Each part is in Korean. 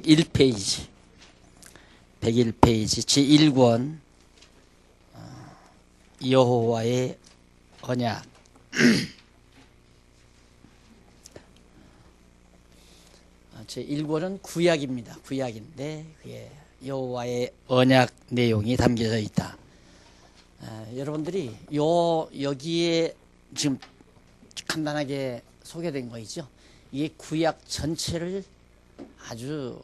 101페이지 제1권 여호와의 언약. 제1권은 구약입니다. 구약인데 그게 여호와의 언약 내용이 담겨져 있다. 여러분들이 여기에 지금 간단하게 소개된 거 있죠. 이게 구약 전체를 아주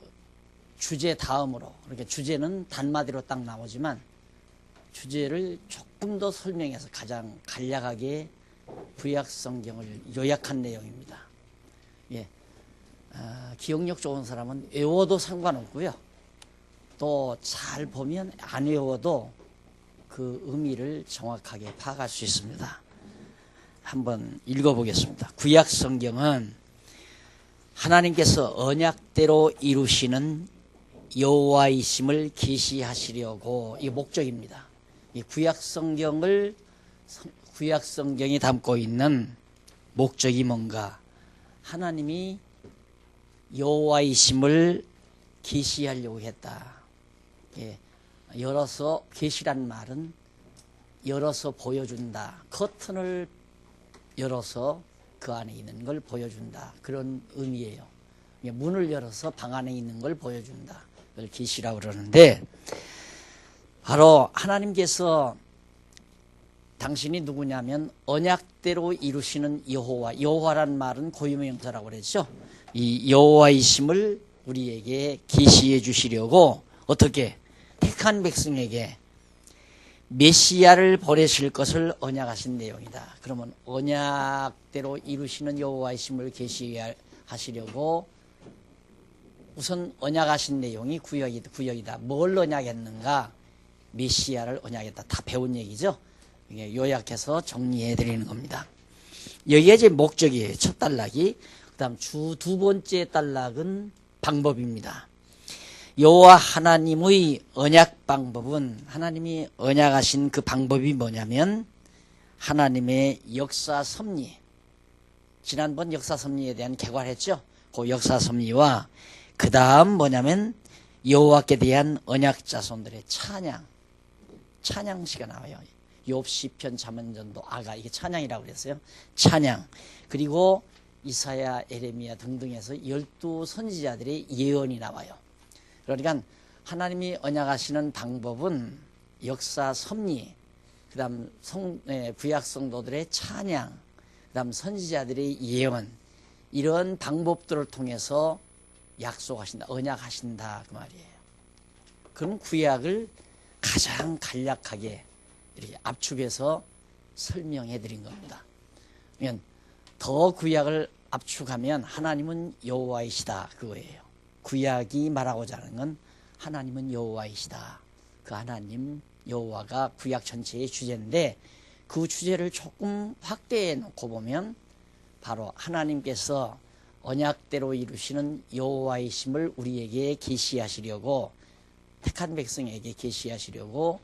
주제 다음으로, 그러니까 주제는 단마디로 딱 나오지만 주제를 조금 더 설명해서 가장 간략하게 구약 성경을 요약한 내용입니다. 예, 기억력 좋은 사람은 외워도 상관없고요. 또 잘 보면 안 외워도 그 의미를 정확하게 파악할 수 있습니다. 한번 읽어보겠습니다. 구약 성경은 하나님께서 언약대로 이루시는 여호와이심을 계시하시려고, 이 목적입니다. 이 구약 성경이 담고 있는 목적이 뭔가? 하나님이 여호와이심을 계시하려고 했다. 예, 열어서, 계시란 말은 열어서 보여준다. 커튼을 열어서 그 안에 있는 걸 보여준다. 그런 의미예요. 문을 열어서 방 안에 있는 걸 보여준다. 그걸 계시라고 그러는데, 바로 하나님께서 당신이 누구냐면 언약대로 이루시는 여호와. 여호와란 말은 고유명사라고 그랬죠. 이 여호와이심을 우리에게 계시해 주시려고 어떻게 택한 백성에게 메시아를 보내실 것을 언약하신 내용이다. 그러면 언약대로 이루시는 여호와이심을 계시하시려고 우선 언약하신 내용이 구역이다. 뭘 언약했는가? 메시아를 언약했다. 다 배운 얘기죠. 이게 요약해서 정리해 드리는 겁니다. 여기가 이제 목적이에요. 첫 단락이. 그 다음 주 두 번째 단락은 방법입니다. 여호와 하나님의 언약 방법은, 하나님이 언약하신 그 방법이 뭐냐면 하나님의 역사 섭리. 지난번 역사 섭리에 대한 개괄했죠. 그 역사 섭리와 그 다음 뭐냐면 여호와께 대한 언약 자손들의 찬양시가 나와요. 욥, 시편, 잠언전도, 아가, 이게 찬양이라고 그랬어요. 찬양. 그리고 이사야, 에레미야 등등에서 12 선지자들의 예언이 나와요. 그러니까 하나님이 언약하시는 방법은 역사 섭리, 그 다음 구약 성도들의 찬양, 그 다음 선지자들의 예언, 이런 방법들을 통해서 약속하신다, 언약하신다, 그 말이에요. 그럼 구약을 가장 간략하게 이렇게 압축해서 설명해 드린 겁니다. 그러면 더 구약을 압축하면 하나님은 여호와이시다, 그거예요. 구약이 말하고자 하는 건 하나님은 여호와이시다. 그 하나님 여호와가 구약 전체의 주제인데, 그 주제를 조금 확대해 놓고 보면 바로 하나님께서 언약대로 이루시는 여호와이심을 우리에게 계시하시려고, 택한 백성에게 계시하시려고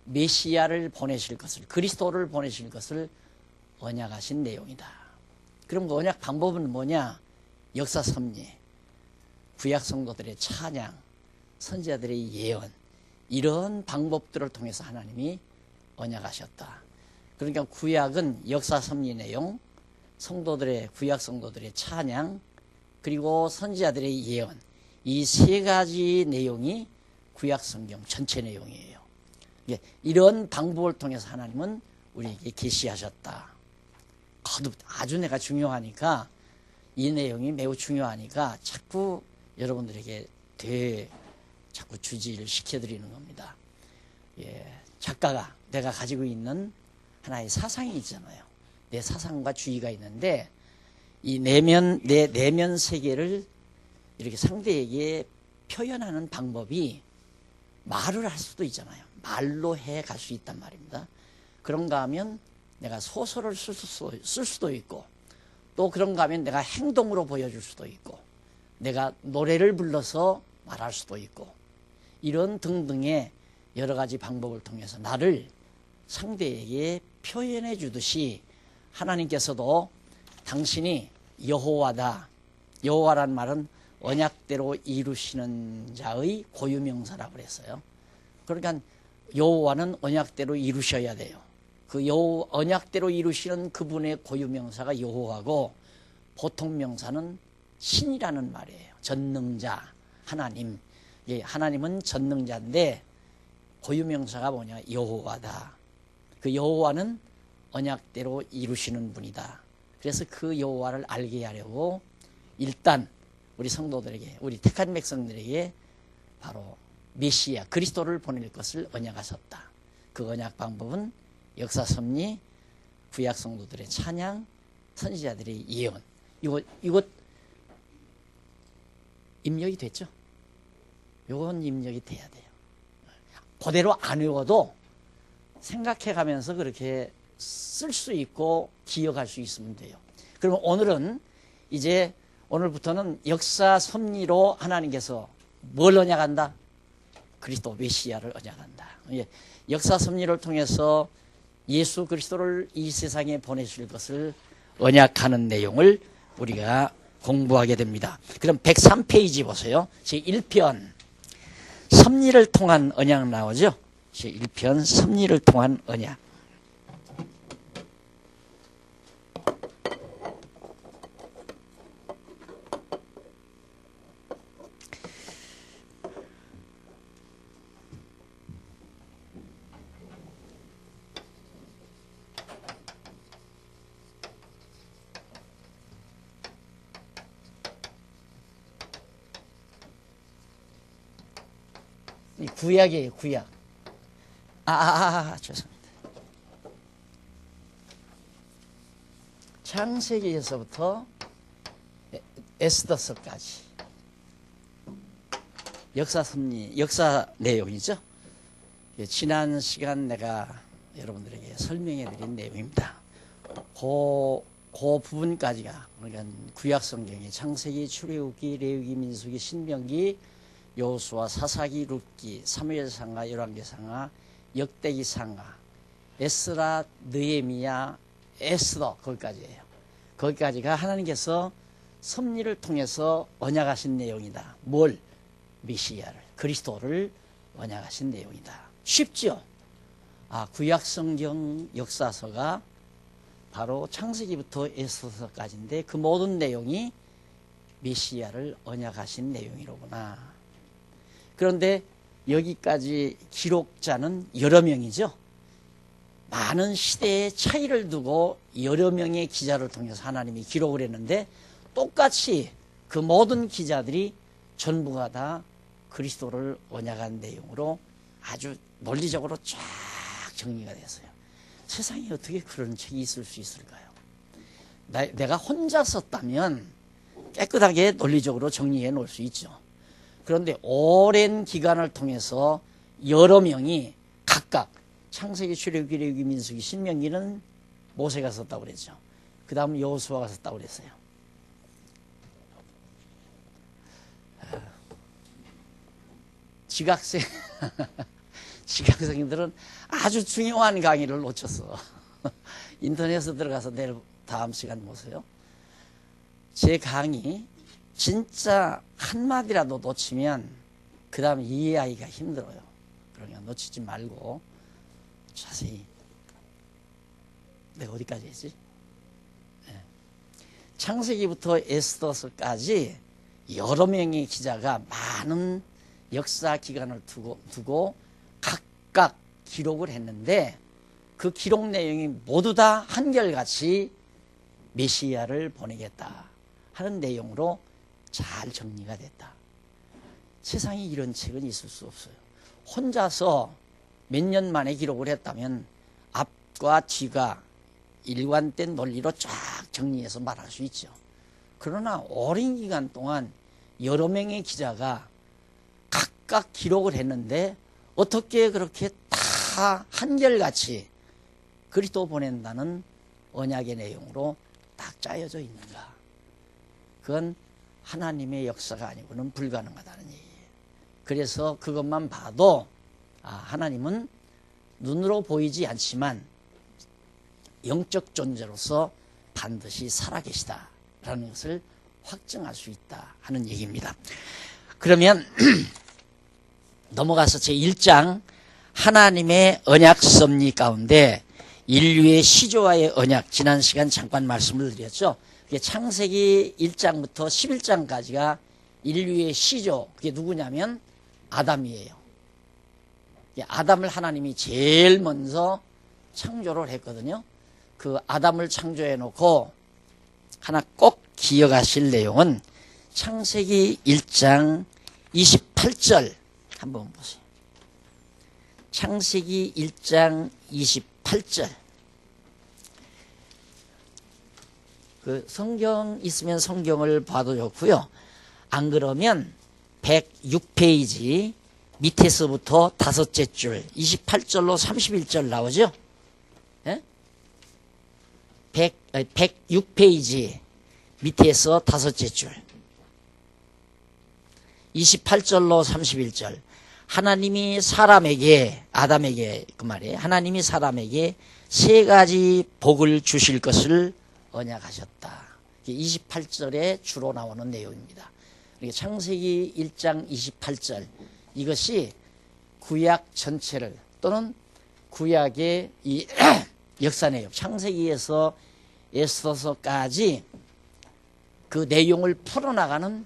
메시아를 보내실 것을, 그리스도를 보내실 것을 언약하신 내용이다. 그럼 그 언약 방법은 뭐냐? 역사 섭리, 구약 성도들의 찬양, 선지자들의 예언, 이런 방법들을 통해서 하나님이 언약하셨다. 그러니까 구약은 역사 섭리 내용, 구약 성도들의 찬양, 그리고 선지자들의 예언, 이 세 가지 내용이 구약 성경 전체 내용이에요. 이런 방법을 통해서 하나님은 우리에게 계시하셨다. 거듭 아주 내가 중요하니까, 이 내용이 매우 중요하니까 자꾸 여러분들에게 자꾸 주지를 시켜드리는 겁니다. 예, 작가가 내가 가지고 있는 하나의 사상이 있잖아요. 내 사상과 주의가 있는데, 이 내 내면 세계를 이렇게 상대에게 표현하는 방법이 말을 할 수도 있잖아요. 말로 해 갈 수 있단 말입니다. 그런가 하면 내가 소설을 쓸 수도 있고, 또 그런가 하면 내가 행동으로 보여줄 수도 있고, 내가 노래를 불러서 말할 수도 있고, 이런 등등의 여러 가지 방법을 통해서 나를 상대에게 표현해 주듯이 하나님께서도 당신이 여호와다. 여호와란 말은 언약대로 이루시는 자의 고유명사라고 그랬어요. 그러니까 여호와는 언약대로 이루셔야 돼요. 그 언약대로 이루시는 그분의 고유명사가 여호와고, 보통 명사는 신이라는 말이에요. 전능자, 하나님. 예, 하나님은 전능자인데 고유명사가 뭐냐? 여호와다. 그 여호와는 언약대로 이루시는 분이다. 그래서 그 여호와를 알게 하려고 일단 우리 성도들에게, 우리 택한 백성들에게 바로 메시아 그리스도를 보낼 것을 언약하셨다. 그 언약 방법은 역사 섭리, 구약 성도들의 찬양, 선지자들의 예언. 이것 입력이 됐죠? 요건 입력이 돼야 돼요. 그대로 안 외워도 생각해가면서 그렇게 쓸 수 있고 기억할 수 있으면 돼요. 그러면 오늘은 이제 오늘부터는 역사 섭리로 하나님께서 뭘 언약한다? 그리스도 메시아를 언약한다. 역사 섭리를 통해서 예수 그리스도를 이 세상에 보내실 것을 언약하는 내용을 우리가 공부하게 됩니다. 그럼 103페이지 보세요. 제1편 섭리를 통한 언약 나오죠? 제1편 섭리를 통한 언약. 이 구약이에요, 구약. 죄송합니다. 창세기에서부터 에스더서까지 역사 섭리, 역사 내용이죠. 지난 시간 내가 여러분들에게 설명해 드린 내용입니다. 그 부분까지가, 그러니까 구약 성경의 창세기, 출애굽기, 레위기, 민수기, 신명기, 여호수아, 사사기, 룻기, 사무엘상하, 열왕기상하, 역대기상하, 에스라, 느헤미야, 에스더, 거기까지예요. 거기까지가 하나님께서 섭리를 통해서 언약하신 내용이다. 뭘? 메시아를, 그리스도를 언약하신 내용이다. 쉽죠? 구약 성경 역사서가 바로 창세기부터 에스더서까지인데 그 모든 내용이 메시아를 언약하신 내용이로구나. 그런데 여기까지 기록자는 여러 명이죠. 많은 시대의 차이를 두고 여러 명의 기자를 통해서 하나님이 기록을 했는데 똑같이 그 모든 기자들이 전부가 다 그리스도를 언약한 내용으로 아주 논리적으로 쫙 정리가 됐어요. 세상에 어떻게 그런 책이 있을 수 있을까요? 내가 혼자 썼다면 깨끗하게 논리적으로 정리해 놓을 수 있죠. 그런데 오랜 기간을 통해서 여러 명이 각각 창세기, 출애굽기, 레위기, 민수기, 신명기는 모세가 썼다고 그랬죠. 그 다음 여호수아가 썼다고 그랬어요. 지각생들은 아주 중요한 강의를 놓쳤어. 인터넷에 들어가서 내일 다음 시간 보세요. 제 강의 진짜 한마디라도 놓치면 그 다음 이해하기가 힘들어요. 그러니까 놓치지 말고 자세히. 내가 어디까지 했지? 네. 창세기부터 에스더서까지 여러 명의 기자가 많은 역사 기간을 두고 각각 기록을 했는데 그 기록 내용이 모두 다 한결같이 메시아를 보내겠다 하는 내용으로 잘 정리가 됐다. 세상에 이런 책은 있을 수 없어요. 혼자서 몇 년 만에 기록을 했다면 앞과 뒤가 일관된 논리로 쫙 정리해서 말할 수 있죠. 그러나 오랜 기간 동안 여러 명의 기자가 각각 기록을 했는데 어떻게 그렇게 다 한결같이 그리스도 보낸다는 언약의 내용으로 딱 짜여져 있는가? 그건 하나님의 역사가 아니고는 불가능하다는 얘기예요. 그래서 그것만 봐도 하나님은 눈으로 보이지 않지만 영적 존재로서 반드시 살아계시다라는 것을 확증할 수 있다 하는 얘기입니다. 그러면 넘어가서 제1장 하나님의 언약 섭리 가운데 인류의 시조와의 언약, 지난 시간 잠깐 말씀을 드렸죠. 그게 창세기 1장부터 11장까지가 인류의 시조, 그게 누구냐면 아담이에요. 아담을 하나님이 제일 먼저 창조를 했거든요. 그 아담을 창조해 놓고 하나 꼭 기억하실 내용은 창세기 1장 28절 한번 보세요. 창세기 1장 28절. 그 성경 있으면 성경을 봐도 좋고요. 안 그러면 106페이지 밑에서부터 다섯째 줄 28절로 31절 나오죠? 예? 106페이지 밑에서 다섯째 줄 28절로 31절. 하나님이 사람에게, 아담에게 그 말이에요. 하나님이 사람에게 세 가지 복을 주실 것을 언약하셨다. 28절에 주로 나오는 내용입니다. 창세기 1장 28절. 이것이 구약 전체를 또는 구약의 이 역사 내용, 창세기에서 에스더서까지 그 내용을 풀어나가는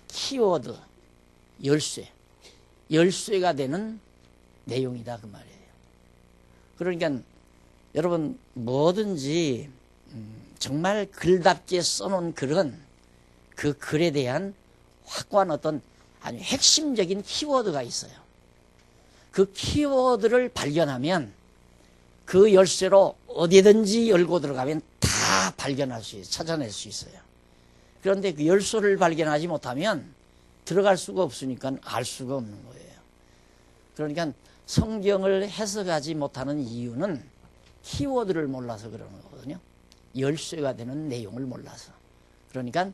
키워드, 열쇠가 되는 내용이다 그 말이에요. 그러니까 여러분 뭐든지 정말 글답게 써놓은 글은 그 글에 대한 확고한 어떤 아주 핵심적인 키워드가 있어요. 그 키워드를 발견하면 그 열쇠로 어디든지 열고 들어가면 다 발견할 수 있어요. 찾아낼 수 있어요. 그런데 그 열쇠를 발견하지 못하면 들어갈 수가 없으니까 알 수가 없는 거예요. 그러니까 성경을 해석하지 못하는 이유는 키워드를 몰라서 그러는 거거든요. 열쇠가 되는 내용을 몰라서. 그러니까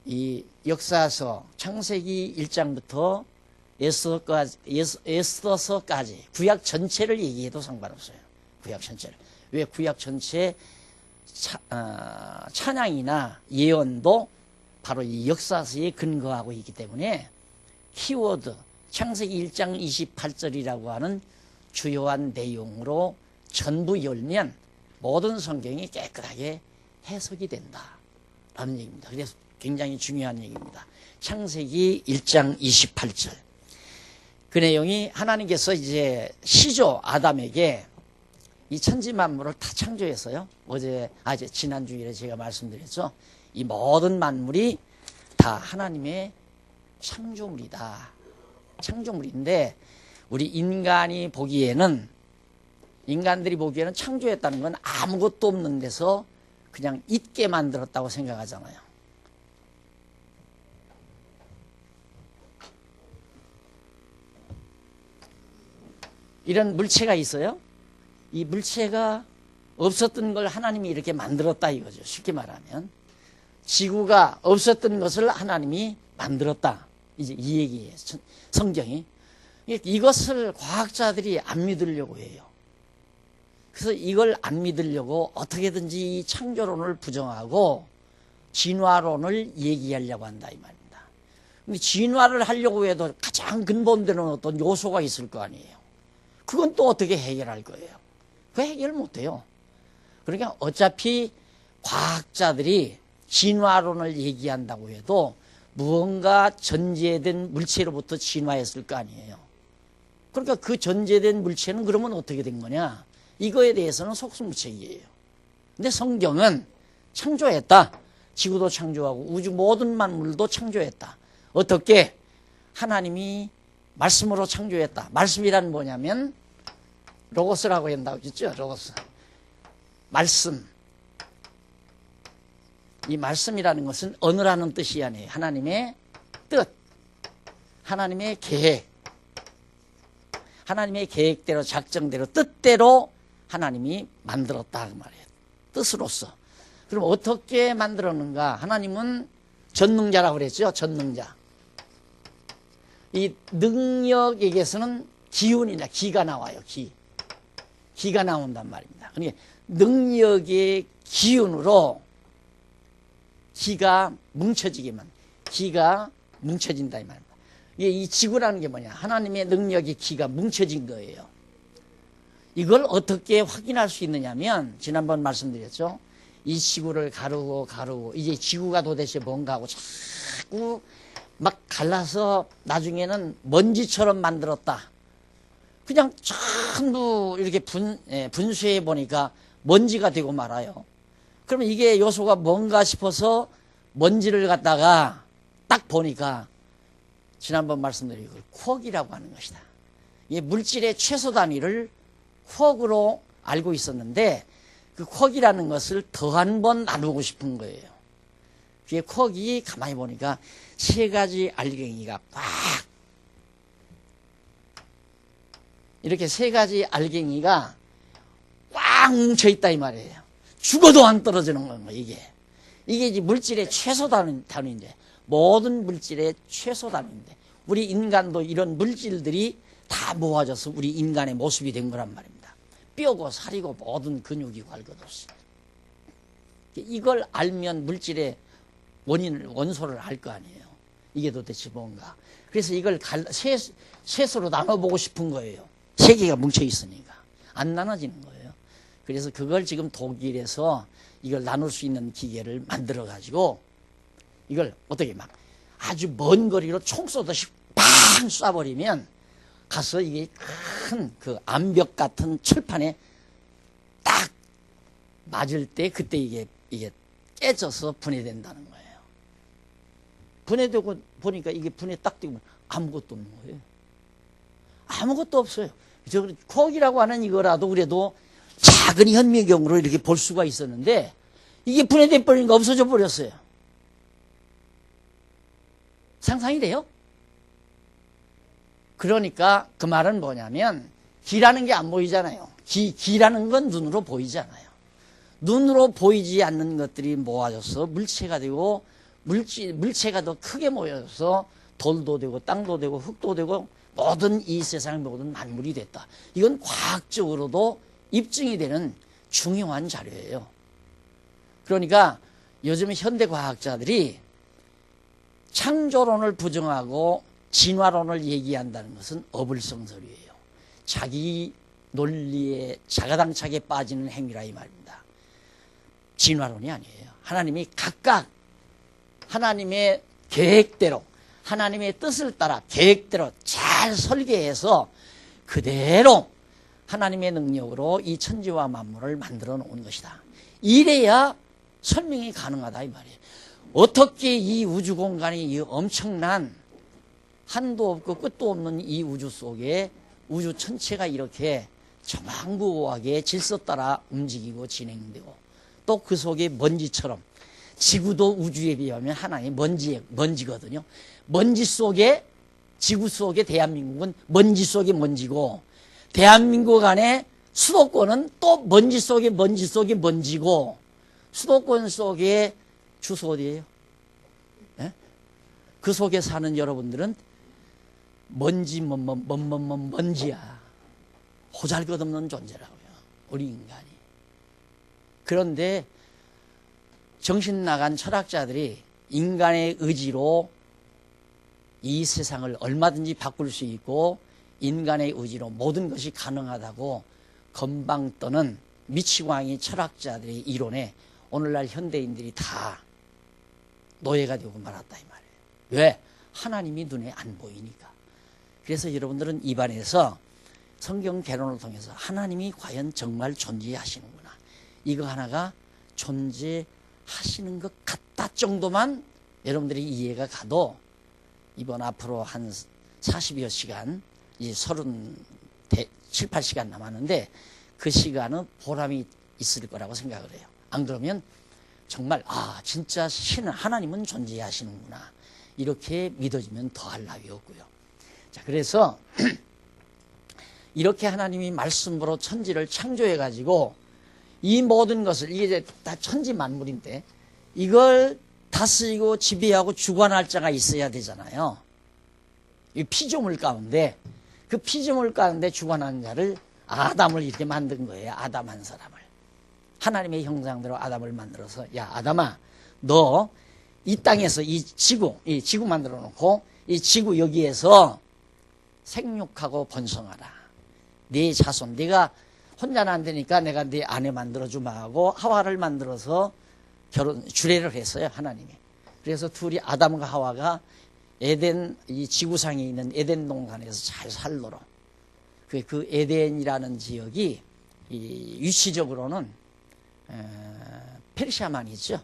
이 역사서 창세기 1장부터 에스더서까지 구약 전체를 얘기해도 상관없어요. 구약 전체를. 왜 구약 전체 찬양이나 예언도 바로 이 역사서에 근거하고 있기 때문에 키워드 창세기 1장 28절이라고 하는 주요한 내용으로 전부 열면 모든 성경이 깨끗하게 해석이 된다라는 얘기입니다. 그래서 굉장히 중요한 얘기입니다. 창세기 1장 28절. 그 내용이 하나님께서 이제 시조 아담에게 이 천지 만물을 다 창조했어요. 이제 지난주일에 제가 말씀드렸죠. 이 모든 만물이 다 하나님의 창조물이다. 창조물인데 우리 인간들이 보기에는 창조했다는 건 아무것도 없는 데서 그냥 있게 만들었다고 생각하잖아요. 이런 물체가 있어요. 이 물체가 없었던 걸 하나님이 이렇게 만들었다 이거죠. 쉽게 말하면 지구가 없었던 것을 하나님이 만들었다. 이제 이 얘기예요. 성경이. 이것을 과학자들이 안 믿으려고 해요. 그래서 이걸 안 믿으려고 어떻게든지 이 창조론을 부정하고 진화론을 얘기하려고 한다 이 말입니다. 근데 진화를 하려고 해도 가장 근본되는 어떤 요소가 있을 거 아니에요. 그건 또 어떻게 해결할 거예요? 그 해결 못해요. 그러니까 어차피 과학자들이 진화론을 얘기한다고 해도 무언가 전제된 물체로부터 진화했을 거 아니에요. 그러니까 그 전제된 물체는 그러면 어떻게 된 거냐? 이거에 대해서는 속수무책이에요. 근데 성경은 창조했다. 지구도 창조하고 우주 모든 만물도 창조했다. 어떻게? 하나님이 말씀으로 창조했다. 말씀이란 뭐냐면 로고스라고 한다고 했죠. 로고스. 말씀. 이 말씀이라는 것은 언어라는 뜻이 아니에요. 하나님의 뜻. 하나님의 계획. 하나님의 계획대로 작정대로 뜻대로 하나님이 만들었다 그 말이에요. 뜻으로서. 그럼 어떻게 만들었는가? 하나님은 전능자라고 그랬죠. 전능자. 이 능력에게서는 기운이나 기가 나와요. 기가 나온단 말입니다. 그러니까 능력의 기운으로 기가 뭉쳐지기만, 기가 뭉쳐진다 이 말입니다. 이 지구라는 게 뭐냐? 하나님의 능력이 기가 뭉쳐진 거예요. 이걸 어떻게 확인할 수 있느냐면 지난번 말씀드렸죠. 이 지구를 가르고 이제 지구가 도대체 뭔가 하고 자꾸 막 갈라서 나중에는 먼지처럼 만들었다. 그냥 전부 이렇게 분수해 보니까 먼지가 되고 말아요. 그러면 이게 요소가 뭔가 싶어서 먼지를 갖다가 딱 보니까 지난번 말씀드린 걸 쿼크이라고 하는 것이다. 이 물질의 최소 단위를 쿼크로 알고 있었는데 그 쿼크이라는 것을 더 한 번 나누고 싶은 거예요. 그게 쿼크이 가만히 보니까 세 가지 알갱이가 꽉 이렇게 세 가지 알갱이가 꽉 뭉쳐 있다 이 말이에요. 죽어도 안 떨어지는 거예요. 이게 이제 물질의 최소 단위인데 모든 물질의 최소 단위인데 우리 인간도 이런 물질들이 다 모아져서 우리 인간의 모습이 된 거란 말입니다. 뼈고 살이고 모든 근육이고 할 것 없이. 이걸 알면 물질의 원소를 알 거 아니에요. 이게 도대체 뭔가. 그래서 이걸 셋으로 나눠보고 싶은 거예요. 세 개가 뭉쳐 있으니까. 안 나눠지는 거예요. 그래서 그걸 지금 독일에서 이걸 나눌 수 있는 기계를 만들어가지고 이걸 어떻게 막 아주 먼 거리로 총 쏘듯이 팡 쏴버리면 가서 이게 큰 그 암벽 같은 철판에 딱 맞을 때 그때 이게 깨져서 분해된다는 거예요. 분해되고 보니까 이게 분해 딱 되고 아무것도 없는 거예요. 아무것도 없어요. 저 쿼크이라고 하는 이거라도 그래도 작은 현미경으로 이렇게 볼 수가 있었는데 이게 분해돼 버리니까 없어져 버렸어요. 상상이 돼요? 그러니까 그 말은 뭐냐면 기라는 게 안 보이잖아요. 기라는 건 눈으로 보이잖아요. 눈으로 보이지 않는 것들이 모아져서 물체가 되고 물체가 더 크게 모여서 돌도 되고 땅도 되고 흙도 되고 모든 이 세상 모든 만물이 됐다. 이건 과학적으로도 입증이 되는 중요한 자료예요. 그러니까 요즘 현대 과학자들이 창조론을 부정하고 진화론을 얘기한다는 것은 어불성설이에요. 자기 논리에 자가당착에 빠지는 행위라 이 말입니다. 진화론이 아니에요. 하나님이 각각 하나님의 계획대로 하나님의 뜻을 따라 계획대로 잘 설계해서 그대로 하나님의 능력으로 이 천지와 만물을 만들어 놓은 것이다. 이래야 설명이 가능하다 이 말이에요. 어떻게 이 우주 공간이 이 엄청난 한도 없고 끝도 없는 이 우주 속에 우주 전체가 이렇게 조망무하게 질서 따라 움직이고 진행되고 또 그 속에 먼지처럼 지구도 우주에 비하면 하나의 먼지거든요. 먼지 속에 지구 속에 대한민국은 먼지 속에 먼지고 대한민국 안에 수도권은 또 먼지 속에 먼지고 수도권 속에 주소 어디예요? 네? 그 속에 사는 여러분들은 먼지야. 보잘것없는 존재라고요. 우리 인간이. 그런데 정신 나간 철학자들이 인간의 의지로 이 세상을 얼마든지 바꿀 수 있고 인간의 의지로 모든 것이 가능하다고 건방 떠는 미치광이 철학자들의 이론에 오늘날 현대인들이 다 노예가 되고 말았다 이 말이에요. 왜? 하나님이 눈에 안 보이니까. 그래서 여러분들은 입안에서 성경 개론을 통해서 하나님이 과연 정말 존재하시는구나. 이거 하나가 존재하시는 것 같다 정도만 여러분들이 이해가 가도 이번 앞으로 한 40여 시간, 이 37, 8시간 남았는데 그 시간은 보람이 있을 거라고 생각을 해요. 안 그러면 정말 진짜 신은 하나님은 존재하시는구나. 이렇게 믿어지면 더할 나위 없고요. 자, 그래서 이렇게 하나님이 말씀으로 천지를 창조해가지고 이 모든 것을 이게 이제 다 천지 만물인데 이걸 다스리고 지배하고 주관할 자가 있어야 되잖아요. 이 피조물 가운데 그 피조물 가운데 주관하는 자를 아담을 이렇게 만든 거예요. 아담 한 사람을. 하나님의 형상대로 아담을 만들어서 야 아담아 너 이 땅에서 이 지구 만들어 놓고 이 지구 여기에서 생육하고 번성하라. 네 자손, 네가 혼자는 안 되니까 내가 네 아내 만들어주마 하고 하와를 만들어서 주례를 했어요, 하나님이. 그래서 둘이 아담과 하와가 에덴, 이 지구상에 있는 에덴 동산에서 잘 살도록. 그 에덴이라는 지역이 위치적으로는 페르시아만 있죠.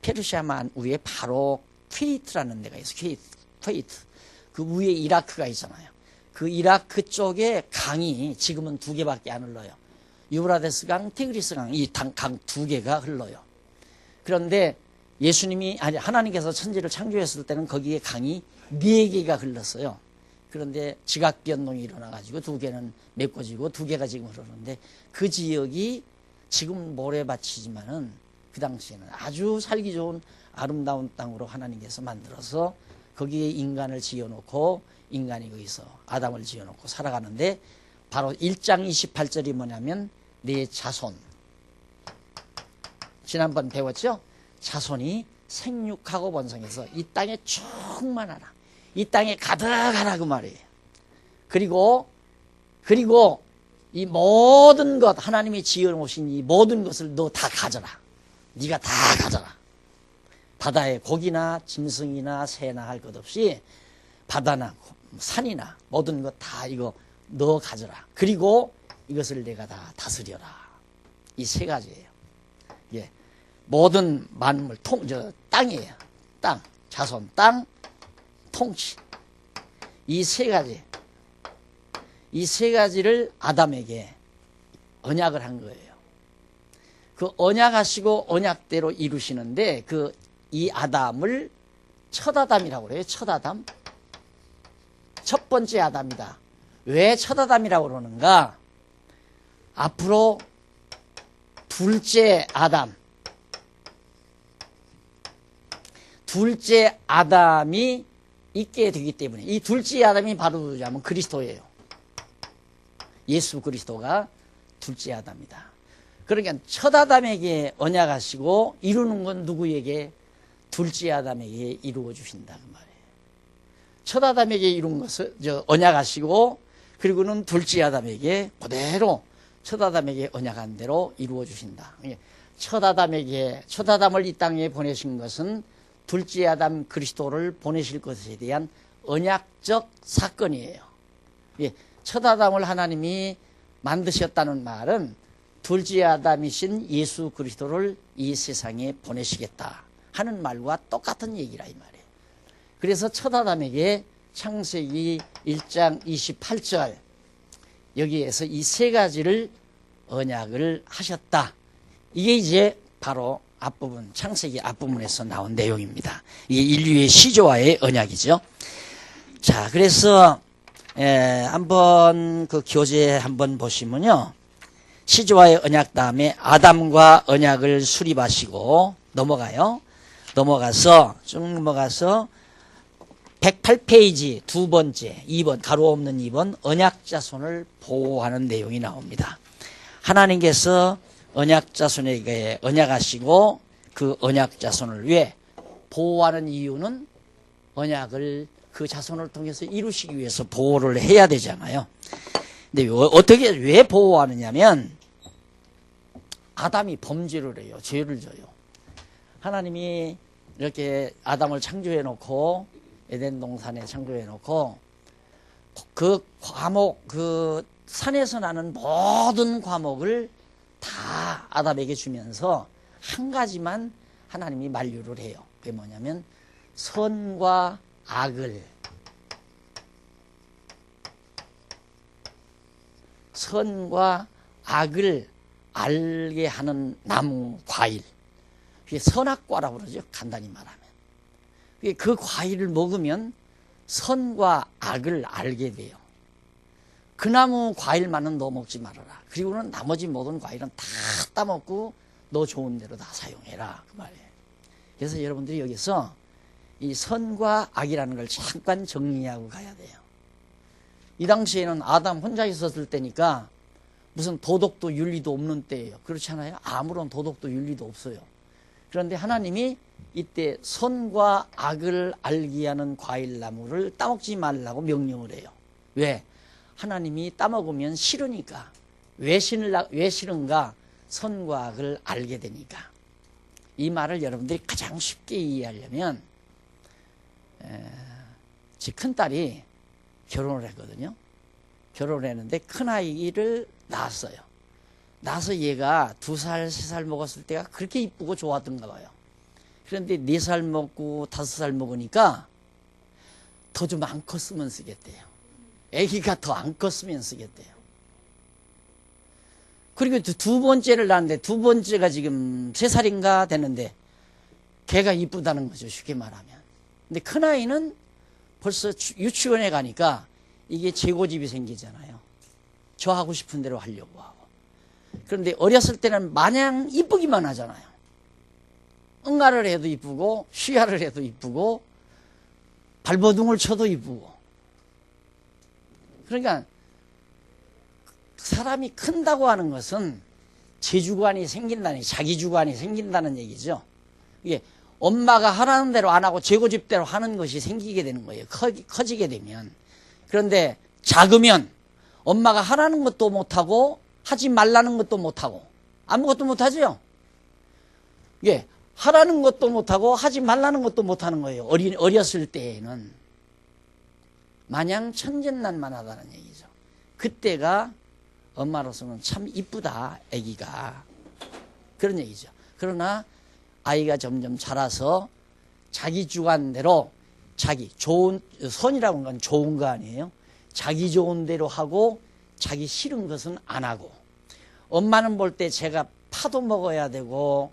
페르시아만 위에 바로 퀘이트라는 데가 있어요. 퀘이트. 그 위에 이라크가 있잖아요. 그 이라크 쪽에 강이 지금은 2개밖에 안 흘러요. 유브라데스 강, 티그리스 강, 이 강 2개가 흘러요. 그런데 하나님께서 천지를 창조했을 때는 거기에 강이 4개가 흘렀어요. 그런데 지각 변동이 일어나가지고 2개는 메꿔지고 2개가 지금 흐르는데 그 지역이 지금 모래밭이지만은 그 당시에는 아주 살기 좋은 아름다운 땅으로 하나님께서 만들어서 거기에 인간을 지어놓고 인간이 거기서 아담을 지어놓고 살아가는데 바로 1장 28절이 뭐냐면 네 자손. 지난번 배웠죠? 자손이 생육하고 번성해서 이 땅에 충만하라. 이 땅에 가득하라 그 말이에요. 그리고 이 모든 것 하나님이 지어놓으신 이 모든 것을 너 다 가져라. 네가 다 가져라. 바다에 고기나 짐승이나 새나 할 것 없이 바다나 산이나 모든 것 다 이거 너 가져라. 그리고 이것을 내가 다 다스려라. 이 3가지예요. 예. 모든 만물 땅이에요. 땅, 자손, 땅, 통치. 이 3가지. 이 3가지를 아담에게 언약을 한 거예요. 그 언약하시고 언약대로 이루시는데 이 아담을 첫 아담이라고 그래요. 첫 아담. 첫 번째 아담이다. 왜 첫 아담이라고 그러는가? 앞으로 둘째 아담이 있게 되기 때문에 이 둘째 아담이 바로 누구냐면 그리스도예요. 예수 그리스도가 둘째 아담이다. 그러니까 첫 아담에게 언약하시고 이루는 건 누구에게? 둘째 아담에게 이루어 주신다 그 말이에요. 첫 아담에게 이룬 것을 언약하시고 그리고는 둘째 아담에게 그대로 첫 아담에게 언약한 대로 이루어 주신다. 첫 아담을 이 땅에 보내신 것은 둘째 아담 그리스도를 보내실 것에 대한 언약적 사건이에요. 첫 아담을 하나님이 만드셨다는 말은 둘째 아담이신 예수 그리스도를 이 세상에 보내시겠다 하는 말과 똑같은 얘기라 이 말이에요. 그래서 첫 아담에게 창세기 1장 28절 여기에서 이 3가지를 언약을 하셨다. 이게 이제 바로 앞부분 창세기 앞부분에서 나온 내용입니다. 이게 인류의 시조와의 언약이죠. 자, 그래서 한번 그 교재 한번 보시면요. 시조와의 언약 다음에 아담과 언약을 수립하시고 넘어가서 쭉 넘어가서 108페이지 2번째 2번 가로 없는 2번 언약자손을 보호하는 내용이 나옵니다. 하나님께서 언약자손에게 언약하시고 그 언약자손을 위해 보호하는 이유는 언약을 그 자손을 통해서 이루시기 위해서 보호를 해야 되잖아요. 근데 왜 보호하느냐면 아담이 범죄를 해요. 죄를 져요. 하나님이 이렇게 아담을 창조해 놓고 에덴 동산에 창조해 놓고 그 과목 그 산에서 나는 모든 과목을 다 아담에게 주면서 한 가지만 하나님이 만류를 해요. 그게 뭐냐면 선과 악을 알게 하는 나무 과일. 그게 선악과라고 그러죠. 간단히 말하면. 그 과일을 먹으면 선과 악을 알게 돼요. 그 나무 과일만은 너 먹지 말아라. 그리고는 나머지 모든 과일은 다 따먹고 너 좋은 대로 다 사용해라. 그 말이에요. 그래서 여러분들이 여기서 이 선과 악이라는 걸 잠깐 정리하고 가야 돼요. 이 당시에는 아담 혼자 있었을 때니까 무슨 도덕도 윤리도 없는 때예요. 그렇지 않아요? 아무런 도덕도 윤리도 없어요. 그런데 하나님이 이때 선과 악을 알게 하는 과일나무를 따먹지 말라고 명령을 해요. 왜? 하나님이 따먹으면 싫으니까. 왜 싫은가? 선과 악을 알게 되니까. 이 말을 여러분들이 가장 쉽게 이해하려면 제 큰딸이 결혼을 했거든요. 결혼을 했는데 큰아이를 낳았어요. 낳아서 얘가 2살, 3살 먹었을 때가 그렇게 이쁘고 좋았던가 봐요. 그런데 4살 먹고 5살 먹으니까 더 좀 안 컸으면 쓰겠대요. 아기가 더 안 컸으면 쓰겠대요. 그리고 두 번째를 낳았는데 두 번째가 지금 3살인가 됐는데 걔가 이쁘다는 거죠. 쉽게 말하면. 근데 큰아이는 벌써 유치원에 가니까 이게 재고집이 생기잖아요. 저 하고 싶은 대로 하려고 하고. 그런데 어렸을 때는 마냥 이쁘기만 하잖아요. 응가를 해도 이쁘고 쉬야를 해도 이쁘고 발버둥을 쳐도 이쁘고. 그러니까 사람이 큰다고 하는 것은 제 주관이 생긴다니, 자기 주관이 생긴다는 얘기죠. 이게 엄마가 하라는 대로 안 하고 제 고집대로 하는 것이 생기게 되는 거예요. 커지게 되면. 그런데 작으면 엄마가 하라는 것도 못하고 하지 말라는 것도 못하고 아무것도 못하죠. 예, 하라는 것도 못하고 하지 말라는 것도 못하는 거예요. 어렸을 때에는. 마냥 천진난만 하다는 얘기죠. 그때가 엄마로서는 참 이쁘다, 아기가. 그런 얘기죠. 그러나 아이가 점점 자라서 자기 주관대로 자기 좋은, 선이라고 하는 건 좋은 거 아니에요? 자기 좋은 대로 하고 자기 싫은 것은 안 하고. 엄마는 볼 때 제가 파도 먹어야 되고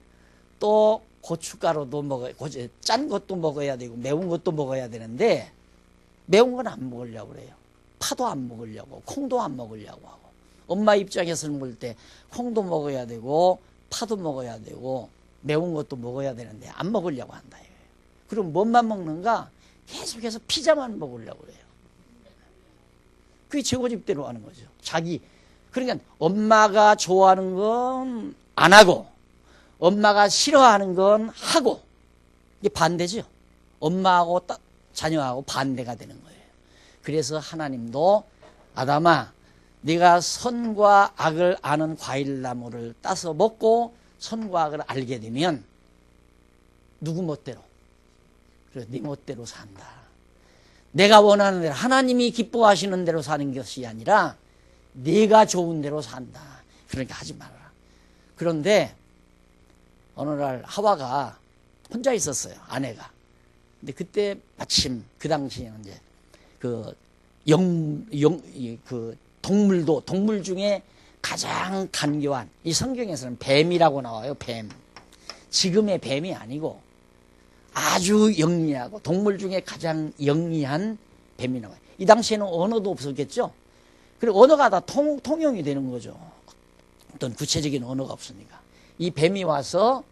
또 고춧가루도 짠 것도 먹어야 되고 매운 것도 먹어야 되는데 매운 건 안 먹으려고 그래요. 파도 안 먹으려고, 콩도 안 먹으려고 하고. 엄마 입장에서는 볼 때 콩도 먹어야 되고 파도 먹어야 되고 매운 것도 먹어야 되는데 안 먹으려고 한다. 그럼 뭔만 먹는가? 계속해서 피자만 먹으려고 그래요. 그게 제 고집대로 하는 거죠. 그러니까 엄마가 좋아하는 건 안 하고 엄마가 싫어하는 건 하고. 이게 반대죠. 엄마하고 자녀하고 반대가 되는 거예요. 그래서 하나님도 아담아, 네가 선과 악을 아는 과일나무를 따서 먹고 선과 악을 알게 되면 누구 멋대로? 그래, 네 멋대로 산다. 내가 원하는 대로, 하나님이 기뻐하시는 대로 사는 것이 아니라 네가 좋은 대로 산다. 그러니까 하지 말아라. 그런데 어느 날 하와가 혼자 있었어요. 아내가. 근데 그때 마침 그 당시에는 이제 동물 중에 가장 간교한, 이 성경에서는 뱀이라고 나와요. 뱀. 지금의 뱀이 아니고 아주 영리하고 동물 중에 가장 영리한 뱀이 나와요. 이 당시에는 언어도 없었겠죠. 그리고 언어가 다 통용이 되는 거죠. 어떤 구체적인 언어가 없으니까. 이 뱀이 와서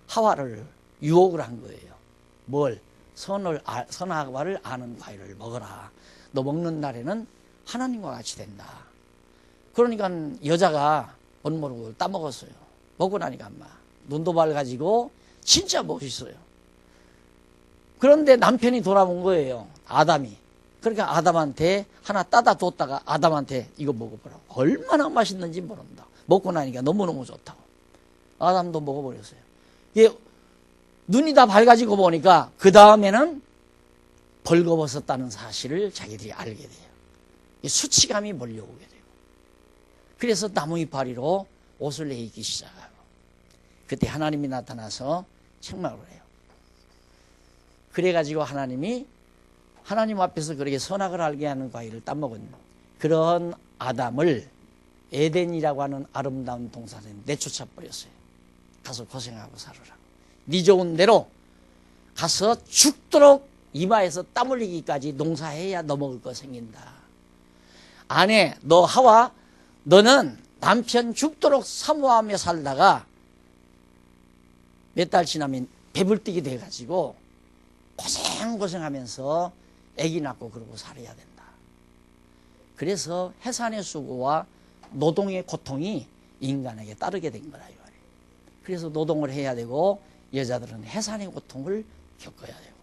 하와를 유혹을 한 거예요. 뭘? 선악과를 아는 과일을 먹어라. 너 먹는 날에는 하나님과 같이 된다. 그러니까 여자가 원모르고 따먹었어요. 먹고 나니까 눈도 밝아지고 진짜 멋있어요. 그런데 남편이 돌아온 거예요. 아담이. 그러니까 아담한테 하나 따다 뒀다가 아담한테 이거 먹어보라고. 얼마나 맛있는지 모른다. 먹고 나니까 너무너무 좋다고. 아담도 먹어버렸어요. 이게 눈이 다 밝아지고 보니까 그 다음에는 벌거벗었다는 사실을 자기들이 알게 돼요. 수치감이 몰려오게 되고. 그래서 나무 이파리로 옷을 내입기 시작하고. 그때 하나님이 나타나서 책망을 해요. 그래가지고 하나님 앞에서 그렇게 선악을 알게 하는 과일을 따먹은 그런 아담을 에덴이라고 하는 아름다운 동산에 내쫓아 버렸어요. 가서 고생하고 살아라. 네 좋은 대로 가서 죽도록 이마에서 땀 흘리기까지 농사해야 너 먹을 거 생긴다. 아내, 너 하와, 너는 남편 죽도록 사모하며 살다가 몇 달 지나면 배불뚝이 돼가지고 고생하면서 아기 낳고 그러고 살아야 된다. 그래서 해산의 수고와 노동의 고통이 인간에게 따르게 된 거라. 그래서 노동을 해야 되고 여자들은 해산의 고통을 겪어야 되고,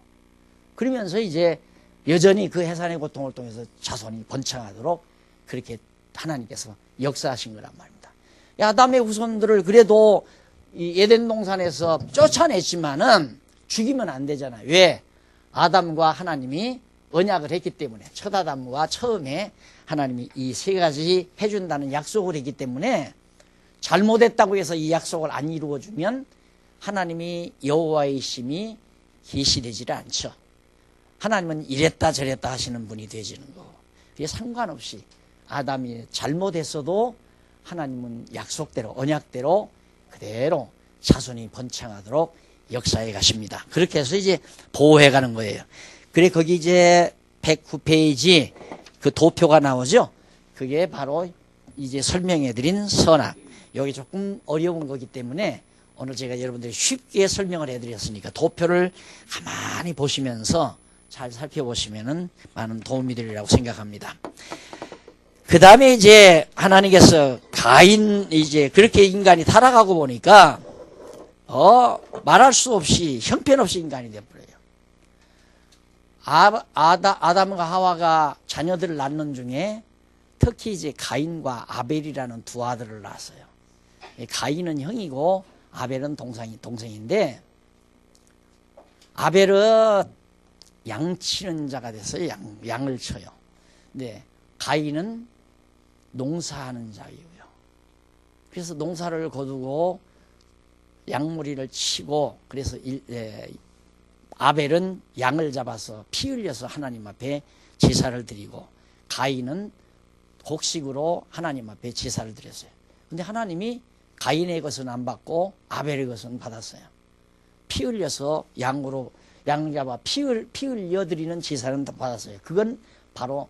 그러면서 이제 여전히 그 해산의 고통을 통해서 자손이 번창하도록 그렇게 하나님께서 역사하신 거란 말입니다. 아담의 후손들을 그래도 이 에덴 동산에서 쫓아냈지만은 죽이면 안 되잖아요. 왜? 아담과 하나님이 언약을 했기 때문에, 첫 아담과 처음에 하나님이 이 세 가지 해준다는 약속을 했기 때문에, 잘못했다고 해서 이 약속을 안 이루어주면 하나님이 여호와의 심이 계시되지를 않죠. 하나님은 이랬다 저랬다 하시는 분이 되지는 거고, 그게 상관없이 아담이 잘못했어도 하나님은 약속대로, 언약대로 그대로 자손이 번창하도록 역사해 가십니다. 그렇게 해서 이제 보호해 가는 거예요. 그래, 거기 이제 109페이지 그 도표가 나오죠. 그게 바로 이제 설명해 드린 선악. 여기 조금 어려운 거기 때문에 오늘 제가 여러분들이 쉽게 설명을 해 드렸으니까 도표를 가만히 보시면서 잘 살펴보시면은 많은 도움이 되리라고 생각합니다. 그 다음에 이제 하나님께서 가인, 이제 그렇게 인간이 타락하고 보니까 말할 수 없이 형편없이 인간이 되어버려요. 아담과 하와가 자녀들을 낳는 중에 특히 이제 가인과 아벨이라는 두 아들을 낳았어요. 가인은 형이고 아벨은 동생인데, 아벨은 양 치는 자가 됐어요. 양을 쳐요. 네, 가인은 농사하는 자이고요. 그래서 농사를 거두고 양무리를 치고, 그래서 아벨은 양을 잡아서 피 흘려서 하나님 앞에 제사를 드리고, 가인은 곡식으로 하나님 앞에 제사를 드렸어요. 근데 하나님이 가인의 것은 안 받고 아벨의 것은 받았어요. 피 흘려서 양 잡아 피 흘려 드리는 제사는 다 받았어요. 그건 바로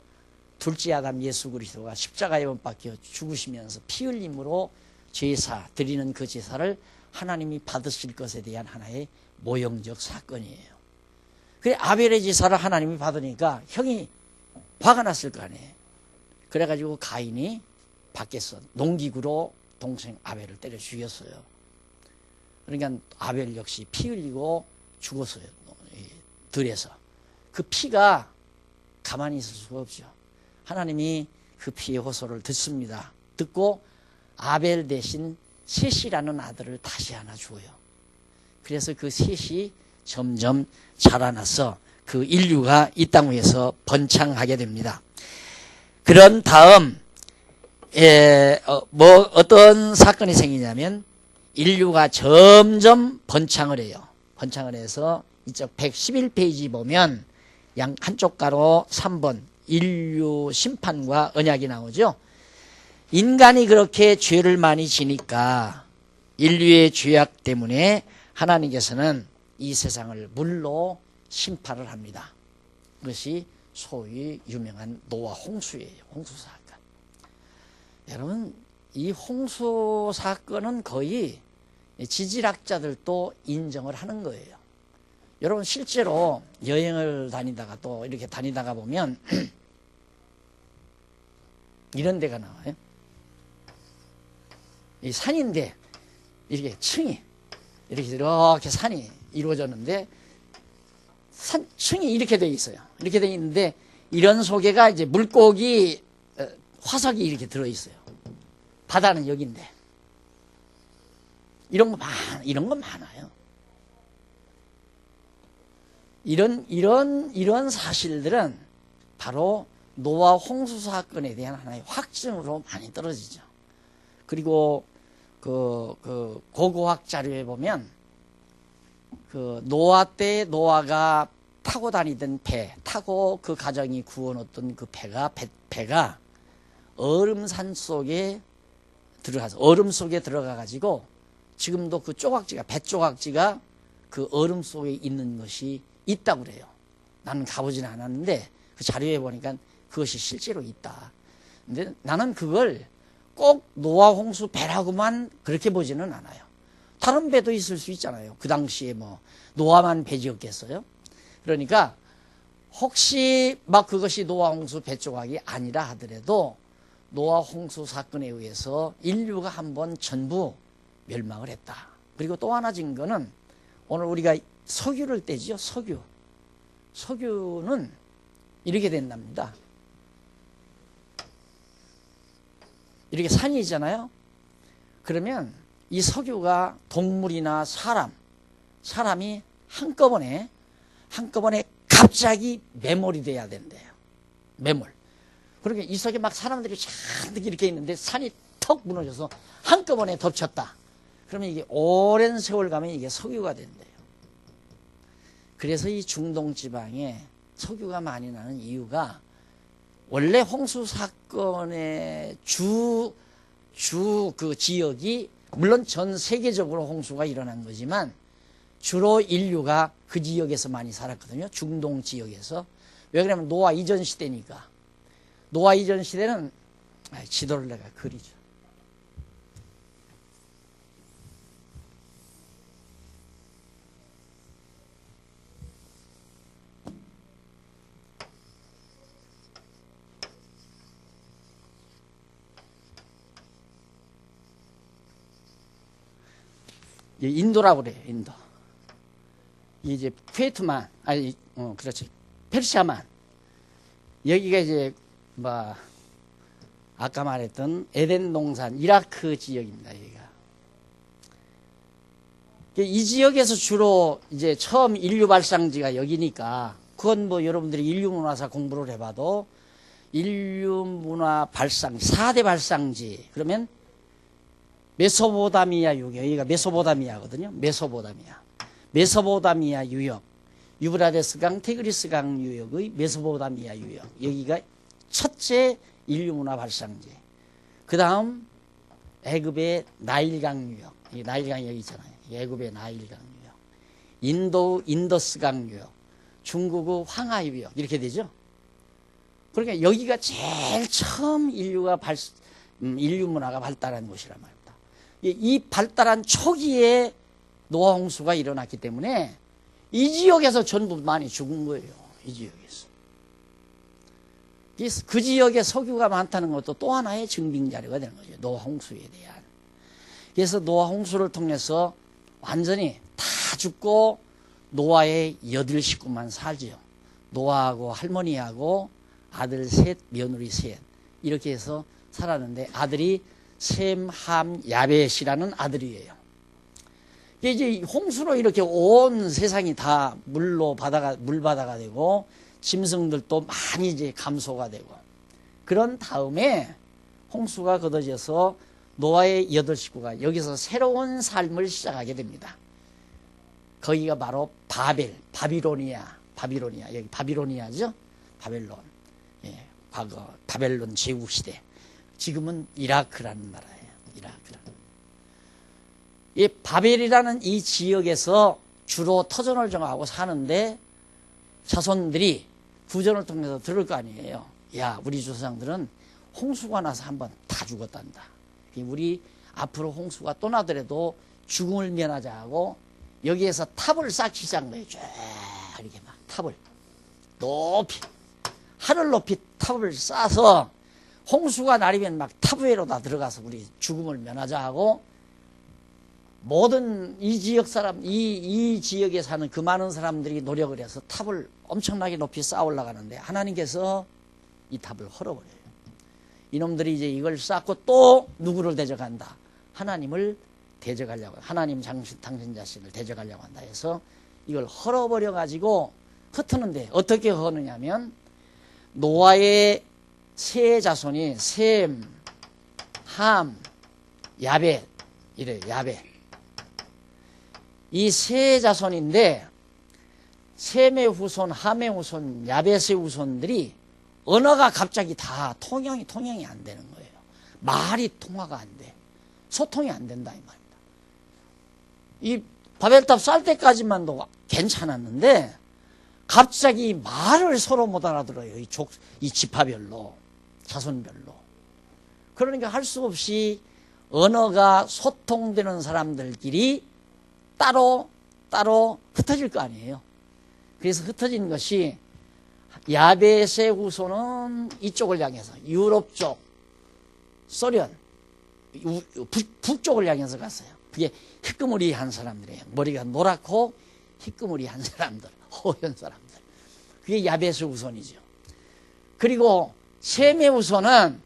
둘째 아담 예수 그리스도가 십자가에 못 박혀 죽으시면서 피 흘림으로 제사 드리는 그 제사를 하나님이 받으실 것에 대한 하나의 모형적 사건이에요. 그래, 아벨의 제사를 하나님이 받으니까 형이 화가 났을 거 아니에요. 그래가지고 가인이 밖에서 농기구로 동생 아벨을 때려 죽였어요. 그러니까 아벨 역시 피 흘리고 죽었어요. 들에서. 그 피가 가만히 있을 수가 없죠. 하나님이 그 피의 호소를 듣습니다. 듣고 아벨 대신 셋이라는 아들을 다시 하나 줘요. 그래서 그 셋이 점점 자라나서 그 인류가 이 땅 위에서 번창하게 됩니다. 그런 다음 어떤 사건이 생기냐면, 인류가 점점 번창을 해요. 번창을 해서 이쪽 111페이지 보면 한쪽 가로 3번 인류 심판과 언약이 나오죠. 인간이 그렇게 죄를 많이 지니까, 인류의 죄악 때문에 하나님께서는 이 세상을 물로 심판을 합니다. 그것이 소위 유명한 노아 홍수예요. 홍수 사건. 여러분, 이 홍수 사건은 거의 지질학자들도 인정을 하는 거예요. 여러분, 실제로 여행을 다니다가 또 이렇게 다니다가 보면 이런 데가 나와요. 이 산인데 이렇게 층이 이렇게 산이 이루어졌는데, 층이 이렇게 돼 있어요. 이렇게 돼 있는데, 이런 속에가 이제 물고기 화석이 이렇게 들어 있어요. 바다는 여기인데. 이런 거 많아요. 이런 사실들은 바로 노아 홍수 사건에 대한 하나의 확증으로 많이 떨어지죠. 그리고 그 고고학 자료에 보면, 그 노아 때 노아가 타고 다니던 타고 그 가정이 구워놓던 그 배가 얼음산 속에 얼음 속에 들어가가지고, 지금도 그 배 조각지가 그 얼음 속에 있는 것이 있다고 그래요. 나는 가보지는 않았는데, 그 자료에 보니까 그것이 실제로 있다. 근데 나는 그걸 꼭 노아 홍수 배라고만 그렇게 보지는 않아요. 다른 배도 있을 수 있잖아요. 그 당시에 노아만 배지였겠어요? 그러니까 혹시 그것이 노아 홍수 배 조각이 아니라 하더라도, 노아 홍수 사건에 의해서 인류가 한번 전부 멸망을 했다. 그리고 또 하나 증거는, 오늘 우리가 석유를 떼죠. 석유는 이렇게 된답니다. 이렇게 산이 있잖아요. 그러면 이 석유가 동물이나 사람이 한꺼번에 갑자기 매몰이 돼야 된대요. 매몰. 그러니까 이 속에 막 사람들이 잔뜩 이렇게 있는데 산이 턱 무너져서 한꺼번에 덮쳤다. 그러면 이게 오랜 세월 가면 이게 석유가 된대요. 그래서 이 중동 지방에 석유가 많이 나는 이유가 원래 홍수 사건의 그 지역이 물론 전 세계적으로 홍수가 일어난 거지만 주로 인류가 그 지역에서 많이 살았거든요. 중동 지역에서. 왜 그러냐면 노아 이전 시대니까. 노아 이전 시대는 지도를 내가 그리죠. 인도라고 그래요. 인도. 이제 쿠웨이트만, 그렇지. 페르시아만. 여기가 이제 아까 말했던 에덴 동산 이라크 지역입니다. 여기가. 이 지역에서 주로 이제 처음 인류 발상지가 여기니까 그건 뭐 여러분들이 인류 문화사 공부를 해봐도 인류 문화 발상지, 4대 발상지. 그러면 메소포타미아 유역, 여기가 메소포타미아거든요. 메소포타미아 유역, 유브라데스강, 티그리스강 유역의 메소포타미아 유역. 여기가 첫째 인류 문화 발상지. 그 다음 애굽의 나일강 유역. 이 나일강 여기 있잖아요. 애굽의 나일강 유역. 인더스강 유역. 중국의 황하 유역. 이렇게 되죠. 그러니까 여기가 제일 처음 인류 문화가 발달한 곳이란 말입니다. 이 발달한 초기에 노아 홍수가 일어났기 때문에 이 지역에서 전부 많이 죽은 거예요. 이 지역에서. 그 지역에 석유가 많다는 것도 또 하나의 증빙 자료가 되는 거죠. 노아 홍수에 대한. 그래서 노아 홍수를 통해서 완전히 다 죽고 노아의 8식구만 살죠. 노아하고 할머니하고 아들 셋, 며느리 셋. 이렇게 해서 살았는데 아들이 셈, 함, 야벳이라는 아들이에요. 이제 홍수로 이렇게 온 세상이 다 물바다가 되고 짐승들도 많이 이제 감소가 되고 그런 다음에 홍수가 걷어져서 노아의 8식구가 여기서 새로운 삶을 시작하게 됩니다. 거기가 바로 바비로니아, 여기 바비로니아죠? 바벨론. 예, 과거 바벨론 제국시대. 지금은 이라크라는 나라예요. 이 바벨이라는 이 지역에서 주로 터전을 정하고 사는데 자손들이 구전을 통해서 들을 거 아니에요. 야, 우리 조상들은 홍수가 나서 한번 다 죽었단다. 우리 앞으로 홍수가 또 나더라도 죽음을 면하자 하고 여기에서 탑을 쌓기 시작한 거예요. 쫙 이렇게 막 탑을 높이 하늘 높이 탑을 쌓아서 홍수가 날이면 막 탑 위로 다 들어가서 우리 죽음을 면하자 하고 모든 이 지역 이 지역에 사는 그 많은 사람들이 노력을 해서 탑을 엄청나게 높이 쌓아 올라가는데 하나님께서 이 탑을 헐어버려요. 이놈들이 이제 이걸 쌓고 또 누구를 대적한다? 하나님을 대적하려고, 하나님 당신 자신을 대적하려고 한다 해서 이걸 헐어버려 가지고 흩트는데 어떻게 허느냐면 노아의 세 자손이 셈, 함, 야벳 이래요. 야벳. 이 세 자손인데 셈의 후손, 함의 후손, 야벳의 후손들이 언어가 갑자기 다 통용이 안 되는 거예요. 말이 통화가 안 돼. 소통이 안 된다 이 말입니다. 이 바벨탑 쌀 때까지만도 괜찮았는데 갑자기 말을 서로 못 알아들어요. 이 지파별로, 자손별로. 그러니까 할 수 없이 언어가 소통되는 사람들끼리 따로 흩어질 거 아니에요. 그래서 흩어진 것이 야벳의 후손은 이쪽을 향해서 유럽 쪽, 소련, 북쪽을 향해서 갔어요. 그게 희끄무리한 사람들이에요. 머리가 노랗고 희끄무리한 사람들, 호연 사람들. 그게 야베스 후손이죠. 그리고 셈의 후손은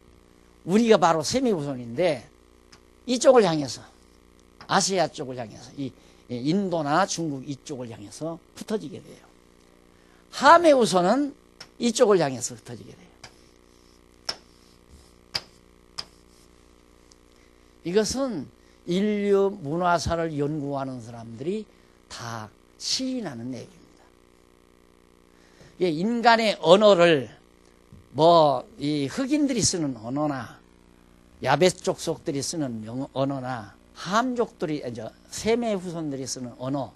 우리가 바로 셈의 후손인데 이쪽을 향해서 아시아 쪽을 향해서 이 인도나 중국 이쪽을 향해서 흩어지게 돼요. 함의 후손은 이쪽을 향해서 흩어지게 돼요. 이것은 인류 문화사를 연구하는 사람들이 다 시인하는 내용입니다. 인간의 언어를 이 흑인들이 쓰는 언어나 야베스 족속들이 쓰는 언어나 함족들이 셈의 후손들이 쓰는 언어,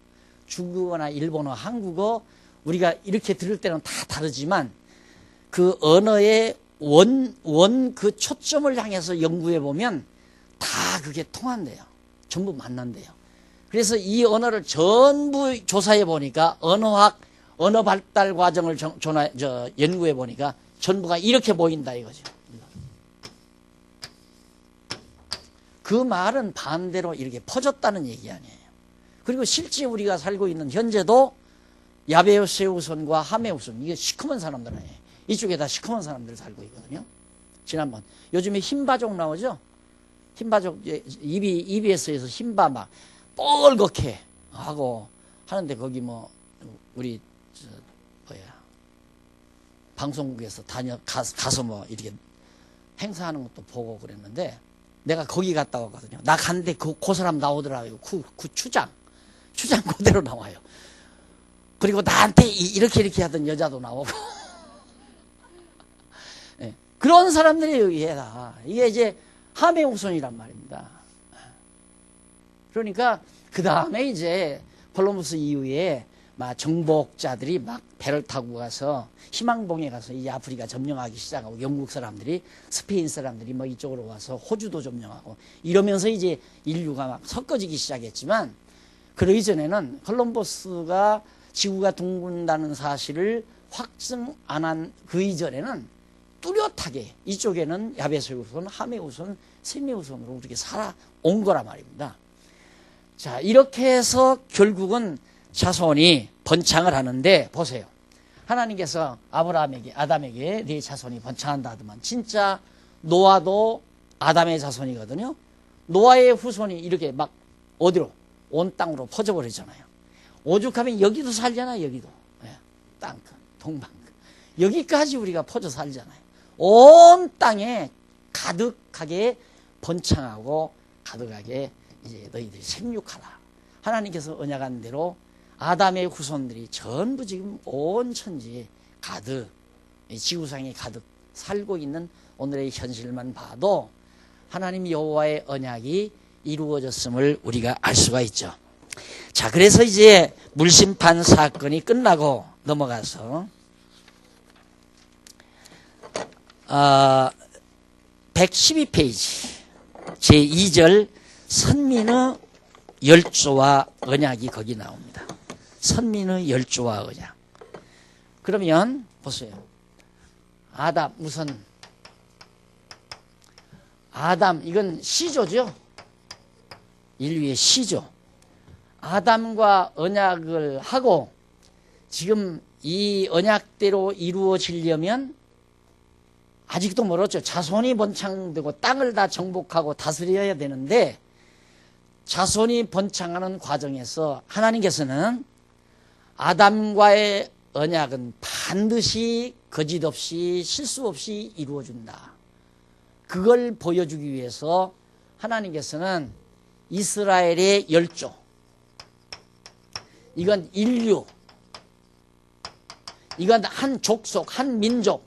중국어나 일본어, 한국어 우리가 이렇게 들을 때는 다 다르지만 그 언어의 그 초점을 향해서 연구해 보면 다 그게 통한대요. 전부 만난대요. 그래서 이 언어를 전부 조사해 보니까 언어 발달 과정을 연구해 보니까 전부가 이렇게 보인다 이거죠. 그 말은 반대로 이렇게 퍼졌다는 얘기 아니에요. 그리고 실제 우리가 살고 있는 현재도 야베스 후손과 함의 후손, 이게 시커먼 사람들 아니에요. 이쪽에 다 시커먼 사람들 살고 있거든요. 지난번 요즘에 흰바족 나오죠. 흰바족 EBS에서 흰바 막 뻘겋게 하고 하는데 거기 우리 방송국에서 가서 이렇게 행사하는 것도 보고 그랬는데 내가 거기 갔다 왔거든요. 나 갔는데 그 사람 나오더라고요. 그 추장 그대로 나와요. 그리고 나한테 이렇게 하던 여자도 나오고 네. 그런 사람들에 의해다. 이게 이제 함의 후손이란 말입니다. 그러니까 그 다음에 이제 콜럼버스 이후에 정복자들이 배를 타고 가서 희망봉에 가서 이 아프리카 점령하기 시작하고 영국 사람들이 스페인 사람들이 이쪽으로 와서 호주도 점령하고 이러면서 이제 인류가 섞어지기 시작했지만 그 이전에는 콜럼버스가 지구가 둥근다는 사실을 확증 안 한 그 이전에는 뚜렷하게 이쪽에는 야베스 후손, 함의 후손, 셈의 후손으로 이렇게 살아온 거란 말입니다. 자, 이렇게 해서 결국은 자손이 번창을 하는데 보세요. 하나님께서 아담에게 네 자손이 번창한다 하더만 진짜 노아도 아담의 자손이거든요. 노아의 후손이 이렇게 어디로? 온 땅으로 퍼져버리잖아요. 오죽하면 여기도 살잖아요. 여기도. 땅, 동방. 여기까지 우리가 퍼져 살잖아요. 온 땅에 가득하게 번창하고 가득하게 이제 너희들이 생육하라. 하나님께서 언약한 대로 아담의 후손들이 전부 지금 온 천지에 가득, 지구상에 가득 살고 있는 오늘의 현실만 봐도 하나님 여호와의 언약이 이루어졌음을 우리가 알 수가 있죠. 자, 그래서 이제 물심판 사건이 끝나고 넘어가서 112페이지 제2절 선민의 열조와 언약이 거기 나옵니다. 선민의 열조와 언약. 그러면 보세요. 아담 이건 시조죠. 인류의 시조. 아담과 언약을 하고 지금 이 언약대로 이루어지려면 아직도 멀었죠. 자손이 번창되고 땅을 다 정복하고 다스려야 되는데 자손이 번창하는 과정에서 하나님께서는 아담과의 언약은 반드시 거짓 없이 실수 없이 이루어준다. 그걸 보여주기 위해서 하나님께서는 이스라엘의 열조, 이건 인류, 이건 한 족속, 한 민족,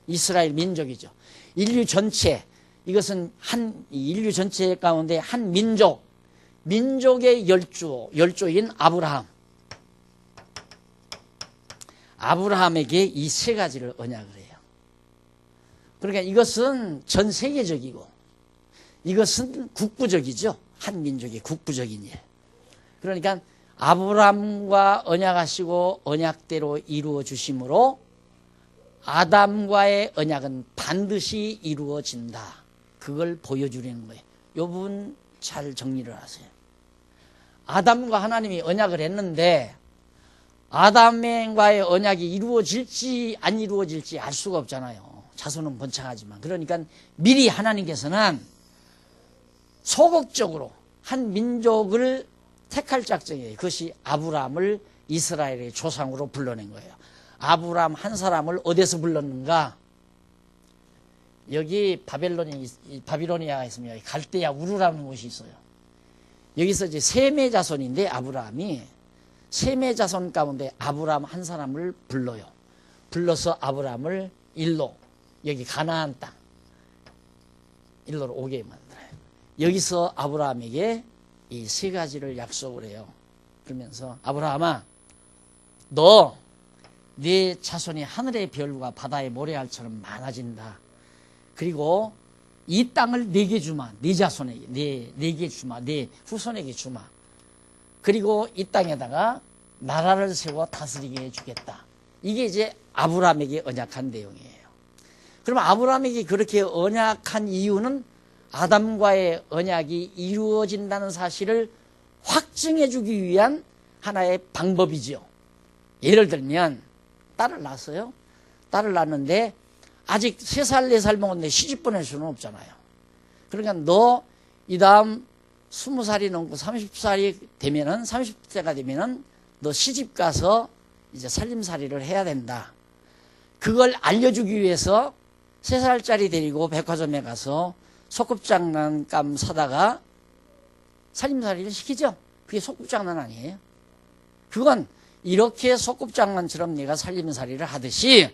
이스라엘 민족이죠. 인류 전체, 이것은 인류 전체 가운데 한 민족의 열조인 아브라함에게 이 세 가지를 언약을 해요. 그러니까 이것은 전 세계적이고 이것은 국부적이죠. 한 민족의 국부적인 일. 그러니까 아브라함과 언약하시고 언약대로 이루어 주심으로 아담과의 언약은 반드시 이루어진다. 그걸 보여주려는 거예요. 이 부분 잘 정리를 하세요. 아담과 하나님이 언약을 했는데 아담과의 언약이 이루어질지 안 이루어질지 알 수가 없잖아요. 자손은 번창하지만. 그러니까 미리 하나님께서는 소극적으로 한 민족을 택할 작정이에요. 그것이 아브라함을 이스라엘의 조상으로 불러낸 거예요. 아브라함 한 사람을 어디서 불렀는가? 여기 바빌로니아가 있으면 여기 갈대아 우르라는 곳이 있어요. 여기서 이제 셈의 자손인데 아브라함이 셈의 자손 가운데 아브라함 한 사람을 불러요. 불러서 아브라함을 일로 여기 가나안 땅 일로로 오게 만들어요. 여기서 아브라함에게 이 세 가지를 약속을 해요. 그러면서 아브라함아, 너 네 자손이 하늘의 별과 바다의 모래알처럼 많아진다. 그리고 이 땅을 네게 주마. 네 자손에게 네게 주마. 네 후손에게 주마. 그리고 이 땅에다가 나라를 세워 다스리게 해주겠다. 이게 이제 아브라함에게 언약한 내용이에요. 그럼 아브라함에게 그렇게 언약한 이유는 아담과의 언약이 이루어진다는 사실을 확증해 주기 위한 하나의 방법이죠. 예를 들면 딸을 낳았어요. 딸을 낳았는데 아직 3살, 4살 먹었는데 시집 보낼 수는 없잖아요. 그러니까 너 이 다음 20살이 넘고 30살이 되면은 30세가 되면은 너 시집 가서 이제 살림살이를 해야 된다. 그걸 알려주기 위해서 3살짜리 데리고 백화점에 가서 소꿉장난감 사다가 살림살이를 시키죠. 그게 소꿉장난 아니에요. 그건 이렇게 소꿉장난처럼 네가 살림살이를 하듯이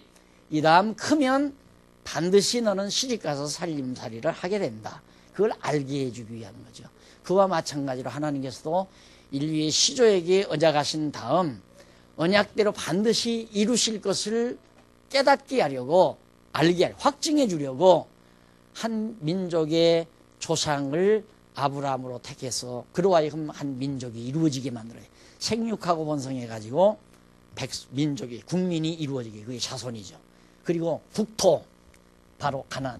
이 다음 크면 반드시 너는 시집가서 살림살이를 하게 된다. 그걸 알게 해주기 위한 거죠. 그와 마찬가지로 하나님께서도 인류의 시조에게 언약하신 다음 언약대로 반드시 이루실 것을 깨닫게 하려고 확증해 주려고 한 민족의 조상을 아브라함으로 택해서 그로 하여금 한 민족이 이루어지게 만들어요. 생육하고 번성해가지고 민족이 국민이 이루어지게, 그게 자손이죠. 그리고 국토 바로 가나안,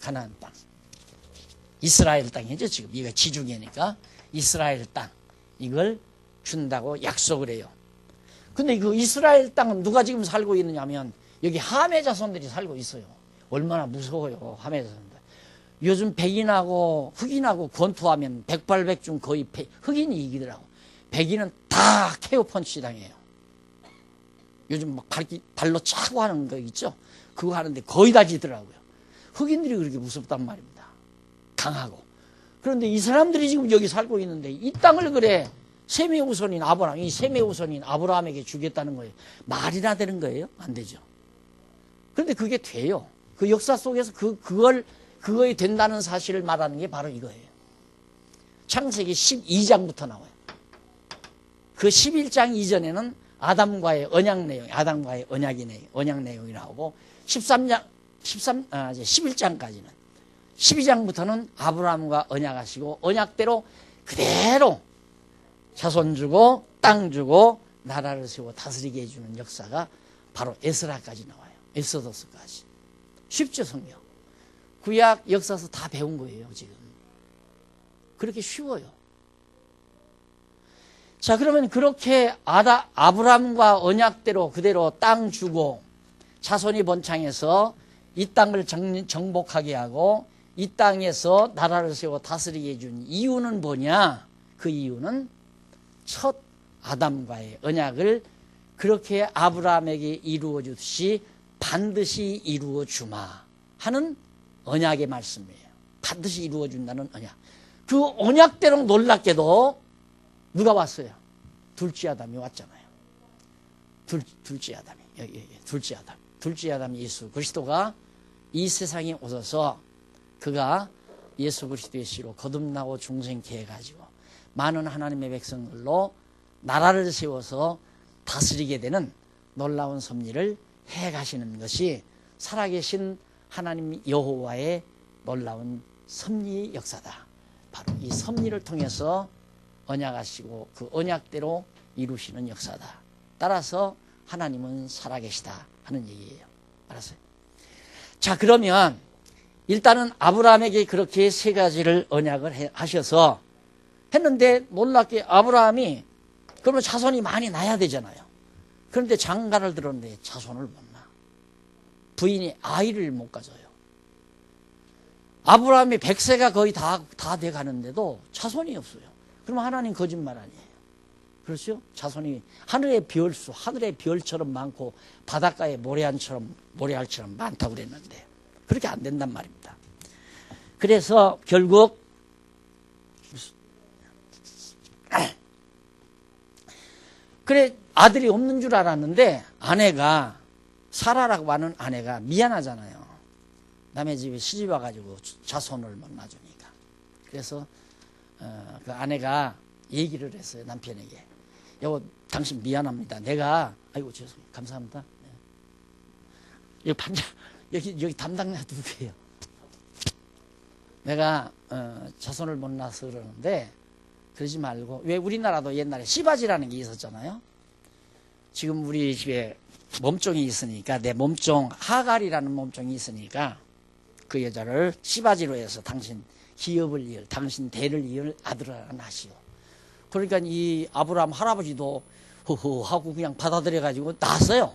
가나안 땅, 이스라엘 땅이죠. 지금 이거 지중해니까 이스라엘 땅, 이걸 준다고 약속을 해요. 근데 그 이스라엘 땅은 누가 지금 살고 있느냐면 여기 함의 자손들이 살고 있어요. 얼마나 무서워요, 함의 자손들. 요즘 백인하고 흑인하고 권투하면 백발백중 거의 흑인이 이기더라고. 백인은 다 KO 펀치 당해요. 요즘 막 발로 차고 하는 거 있죠? 그거 하는데 거의 다 지더라고요. 흑인들이 그렇게 무섭단 말입니다. 강하고. 그런데 이 사람들이 지금 여기 살고 있는데 이 땅을 그래 셈의 후손인 아브라함, 이 셈의 후손인 아브라함에게 주겠다는 거예요. 말이나 되는 거예요? 안 되죠. 그런데 그게 돼요. 그 역사 속에서 그거에 된다는 사실을 말하는 게 바로 이거예요. 창세기 12장부터 나와요. 그 11장 이전에는 아담과의 언약 내용, 아담과의 언약 내용이 나오고 11장까지는 12장부터는 아브라함과 언약하시고 언약대로 그대로 자손 주고 땅 주고 나라를 세우고 다스리게 해주는 역사가 바로 에스라까지 나와요. 엑소더스까지. 쉽죠, 성경. 구약 역사에서 다 배운 거예요, 지금. 그렇게 쉬워요. 자, 그러면 그렇게 아브라함과 언약대로 그대로 땅 주고 자손이 번창해서 이 땅을 정복하게 하고 이 땅에서 나라를 세워 다스리게 해준 이유는 뭐냐? 그 이유는 첫 아담과의 언약을 그렇게 아브라함에게 이루어 주듯이 반드시 이루어 주마 하는 언약의 말씀이에요. 반드시 이루어 준다는 언약. 그 언약대로 놀랍게도 누가 왔어요? 둘째 아담이 왔잖아요. 둘째 아담이. 둘째 아담 예수 그리스도가 이 세상에 오셔서 그가 예수 그리스도의 씨로 거듭나고 중생케 해가지고 많은 하나님의 백성들로 나라를 세워서 다스리게 되는 놀라운 섭리를 해가시는 것이 살아계신 하나님 여호와의 놀라운 섭리의 역사다. 바로 이 섭리를 통해서 언약하시고 그 언약대로 이루시는 역사다. 따라서 하나님은 살아계시다 하는 얘기예요. 알았어요? 자, 그러면 일단은 아브라함에게 그렇게 세 가지를 언약을 하셔서 했는데 놀랍게 아브라함이 그러면 자손이 많이 나야 되잖아요. 그런데 장가를 들었는데 자손을 못 낳아. 부인이 아이를 못 가져요. 아브라함이 100세가 거의 다 돼가는데도 자손이 없어요. 그럼 하나님 거짓말 아니에요. 그렇죠? 자손이 하늘의 별수, 하늘의 별처럼 많고 바닷가의 모래알처럼 많다고 그랬는데 그렇게 안 된단 말입니다. 그래서 결국 그래 아들이 없는 줄 알았는데 아내가 사라라고 하는 아내가 미안하잖아요. 남의 집에 시집 와가지고 자손을 못 낳아주니까. 그래서 그 아내가 얘기를 했어요. 남편에게. 여보 당신 미안합니다. 내가 아이고 죄송해요. 감사합니다. 네. 여기 반장 여기 담당자 누구예요? 내가 자손을 못 낳아서 그러는데 그러지 말고 왜 우리나라도 옛날에 씨바지라는 게 있었잖아요. 지금 우리 집에 몸종이 있으니까 내 몸종 하갈이라는 몸종이 있으니까 그 여자를 씨바지로 해서 당신 기업을 이을 당신 대를 이을 아들을 하나 낳으시오. 그러니까 이 아브라함 할아버지도 허허 하고 그냥 받아들여 가지고 낳았어요.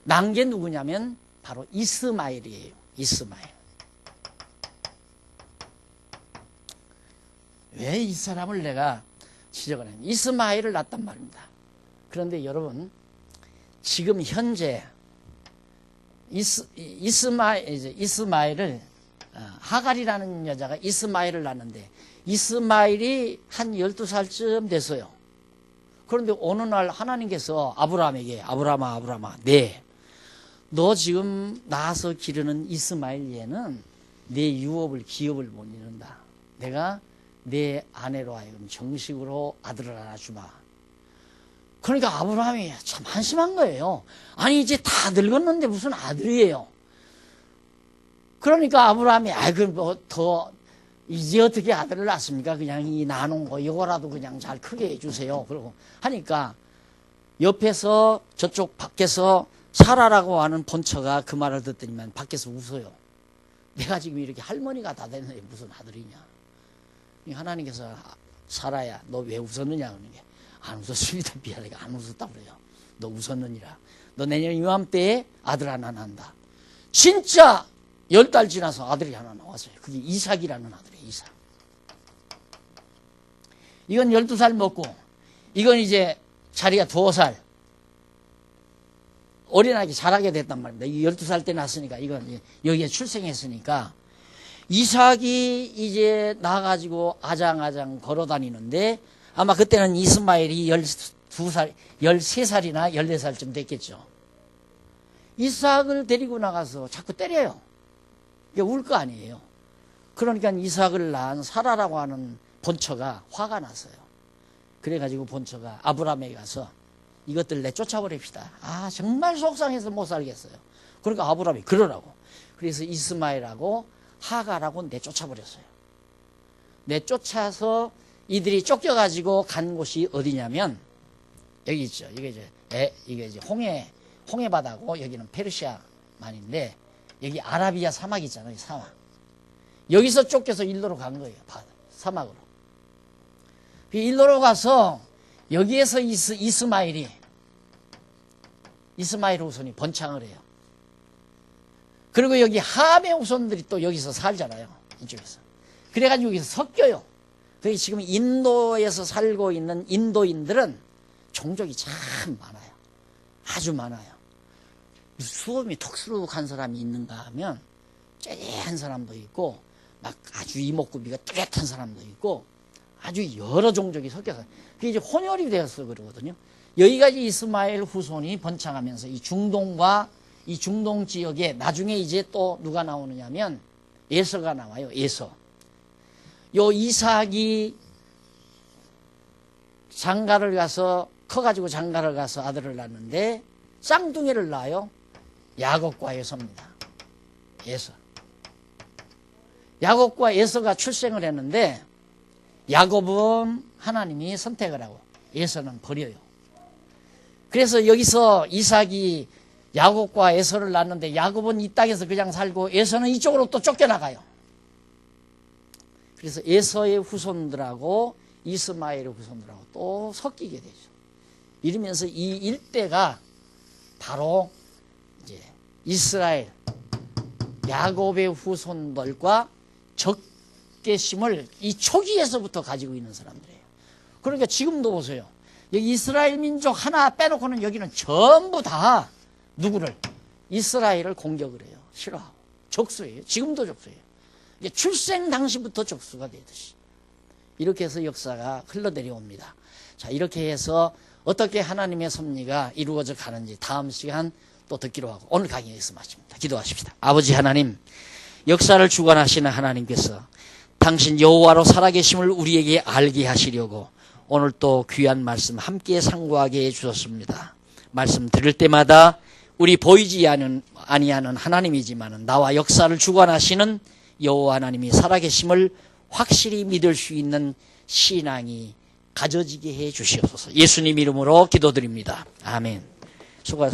낳은 게 누구냐면 바로 이스마엘이에요. 이스마엘. 왜 이 사람을 내가 지적을 하냐면 이스마엘을 낳았단 말입니다. 그런데 여러분 지금 현재 이스마엘을 하갈이라는 여자가 이스마엘을 낳는데 이스마엘이 한 12살쯤 됐어요. 그런데 어느 날 하나님께서 아브라함에게 아브라함아 네, 너 지금 낳아서 기르는 이스마엘 얘는 내 유업을 기업을 못 이룬다. 내가 내 아내로 하여금 정식으로 아들을 하나 주마. 그러니까 아브라함이 참 한심한 거예요. 아니 이제 다 늙었는데 무슨 아들이에요. 그러니까 아브라함이 그럼 뭐 더 이제 어떻게 아들을 낳습니까? 그냥 이 나눈 거 이거라도 그냥 잘 크게 해주세요. 그러고 하니까 옆에서 저쪽 밖에서 사라라고 하는 본처가 그 말을 듣더니만 밖에서 웃어요. 내가 지금 이렇게 할머니가 다 됐는데 무슨 아들이냐. 하나님께서 사라야 너 왜 웃었느냐 그러는 게 안 웃었습니다. 미안해 안 웃었다고 그래요. 너 웃었느니라. 너 내년 이맘때에 아들 하나 낳는다. 진짜 10달 지나서 아들이 하나 나왔어요. 그게 이삭이라는 아들이에요. 이삭. 이건 12살 먹고 이건 이제 자리가 2살 어린아이가 자라게 됐단 말입니다. 12살 때 낳았으니까 이건 여기에 출생했으니까 이삭이 이제 나가지고 아장아장 걸어다니는데 아마 그때는 이스마엘이 12살, 13살이나 14살쯤 됐겠죠. 이삭을 데리고 나가서 자꾸 때려요. 이게 울 거 아니에요. 그러니까 이삭을 낳은 사라라고 하는 본처가 화가 났어요. 그래가지고 본처가 아브라함에게 가서 이것들 내쫓아버립시다. 정말 속상해서 못 살겠어요. 그러니까 아브라함이 그러라고. 그래서 이스마엘하고 하갈하고 내쫓아버렸어요. 내쫓아서 이들이 쫓겨가지고 간 곳이 어디냐면 여기 있죠. 이게 이제 홍해 바다고 여기는 페르시아만인데 여기 아라비아 사막 있잖아요. 사막. 여기서 쫓겨서 일로로 간 거예요. 사막으로. 일로로 가서 여기에서 이스마엘 후손이 번창을 해요. 그리고 여기 함의 후손들이 또 여기서 살잖아요. 이쪽에서. 그래가지고 여기서 섞여요. 그게 지금 인도에서 살고 있는 인도인들은 종족이 참 많아요. 아주 많아요. 수염이 턱수룩한 사람이 있는가 하면 쨍한 사람도 있고 막 아주 이목구비가 뚜렷한 사람도 있고 아주 여러 종족이 섞여서 그게 이제 혼혈이 되어서 그러거든요. 여기가 이스마엘 후손이 번창하면서 이 중동과 이 중동 지역에 나중에 이제 또 누가 나오느냐면 에서가 나와요. 에서. 요 이삭이 장가를 가서 커가지고 장가를 가서 아들을 낳는데 쌍둥이를 낳아요. 야곱과 에서입니다. 에서. 야곱과 에서가 출생을 했는데 야곱은 하나님이 선택을 하고 에서는 버려요. 그래서 여기서 이삭이 야곱과 에서를 낳는데 야곱은 이 땅에서 그냥 살고 에서는 이쪽으로 또 쫓겨나가요. 그래서 에서의 후손들하고 이스마엘의 후손들하고 또 섞이게 되죠. 이러면서 이 일대가 바로 이제 이스라엘, 야곱의 후손들과 적개심을 이 초기에서부터 가지고 있는 사람들이에요. 그러니까 지금도 보세요. 여기 이스라엘 민족 하나 빼놓고는 여기는 전부 다 누구를? 이스라엘을 공격을 해요. 싫어하고. 적수예요. 지금도 적수예요. 이게 출생 당시부터 적수가 되듯이. 이렇게 해서 역사가 흘러내려옵니다. 자, 이렇게 해서 어떻게 하나님의 섭리가 이루어져 가는지 다음 시간 또 듣기로 하고 오늘 강의 여기서 마칩니다. 기도하십시다. 아버지 하나님, 역사를 주관하시는 하나님께서 당신 여호와로 살아계심을 우리에게 알게 하시려고 오늘 또 귀한 말씀 함께 상고하게 해주셨습니다. 말씀 들을 때마다 우리 보이지 아니하는 하나님이지만 나와 역사를 주관하시는 여호와 하나님이 살아계심을 확실히 믿을 수 있는 신앙이 가져지게 해 주시옵소서. 예수님 이름으로 기도드립니다. 아멘. 수고하셨습니다.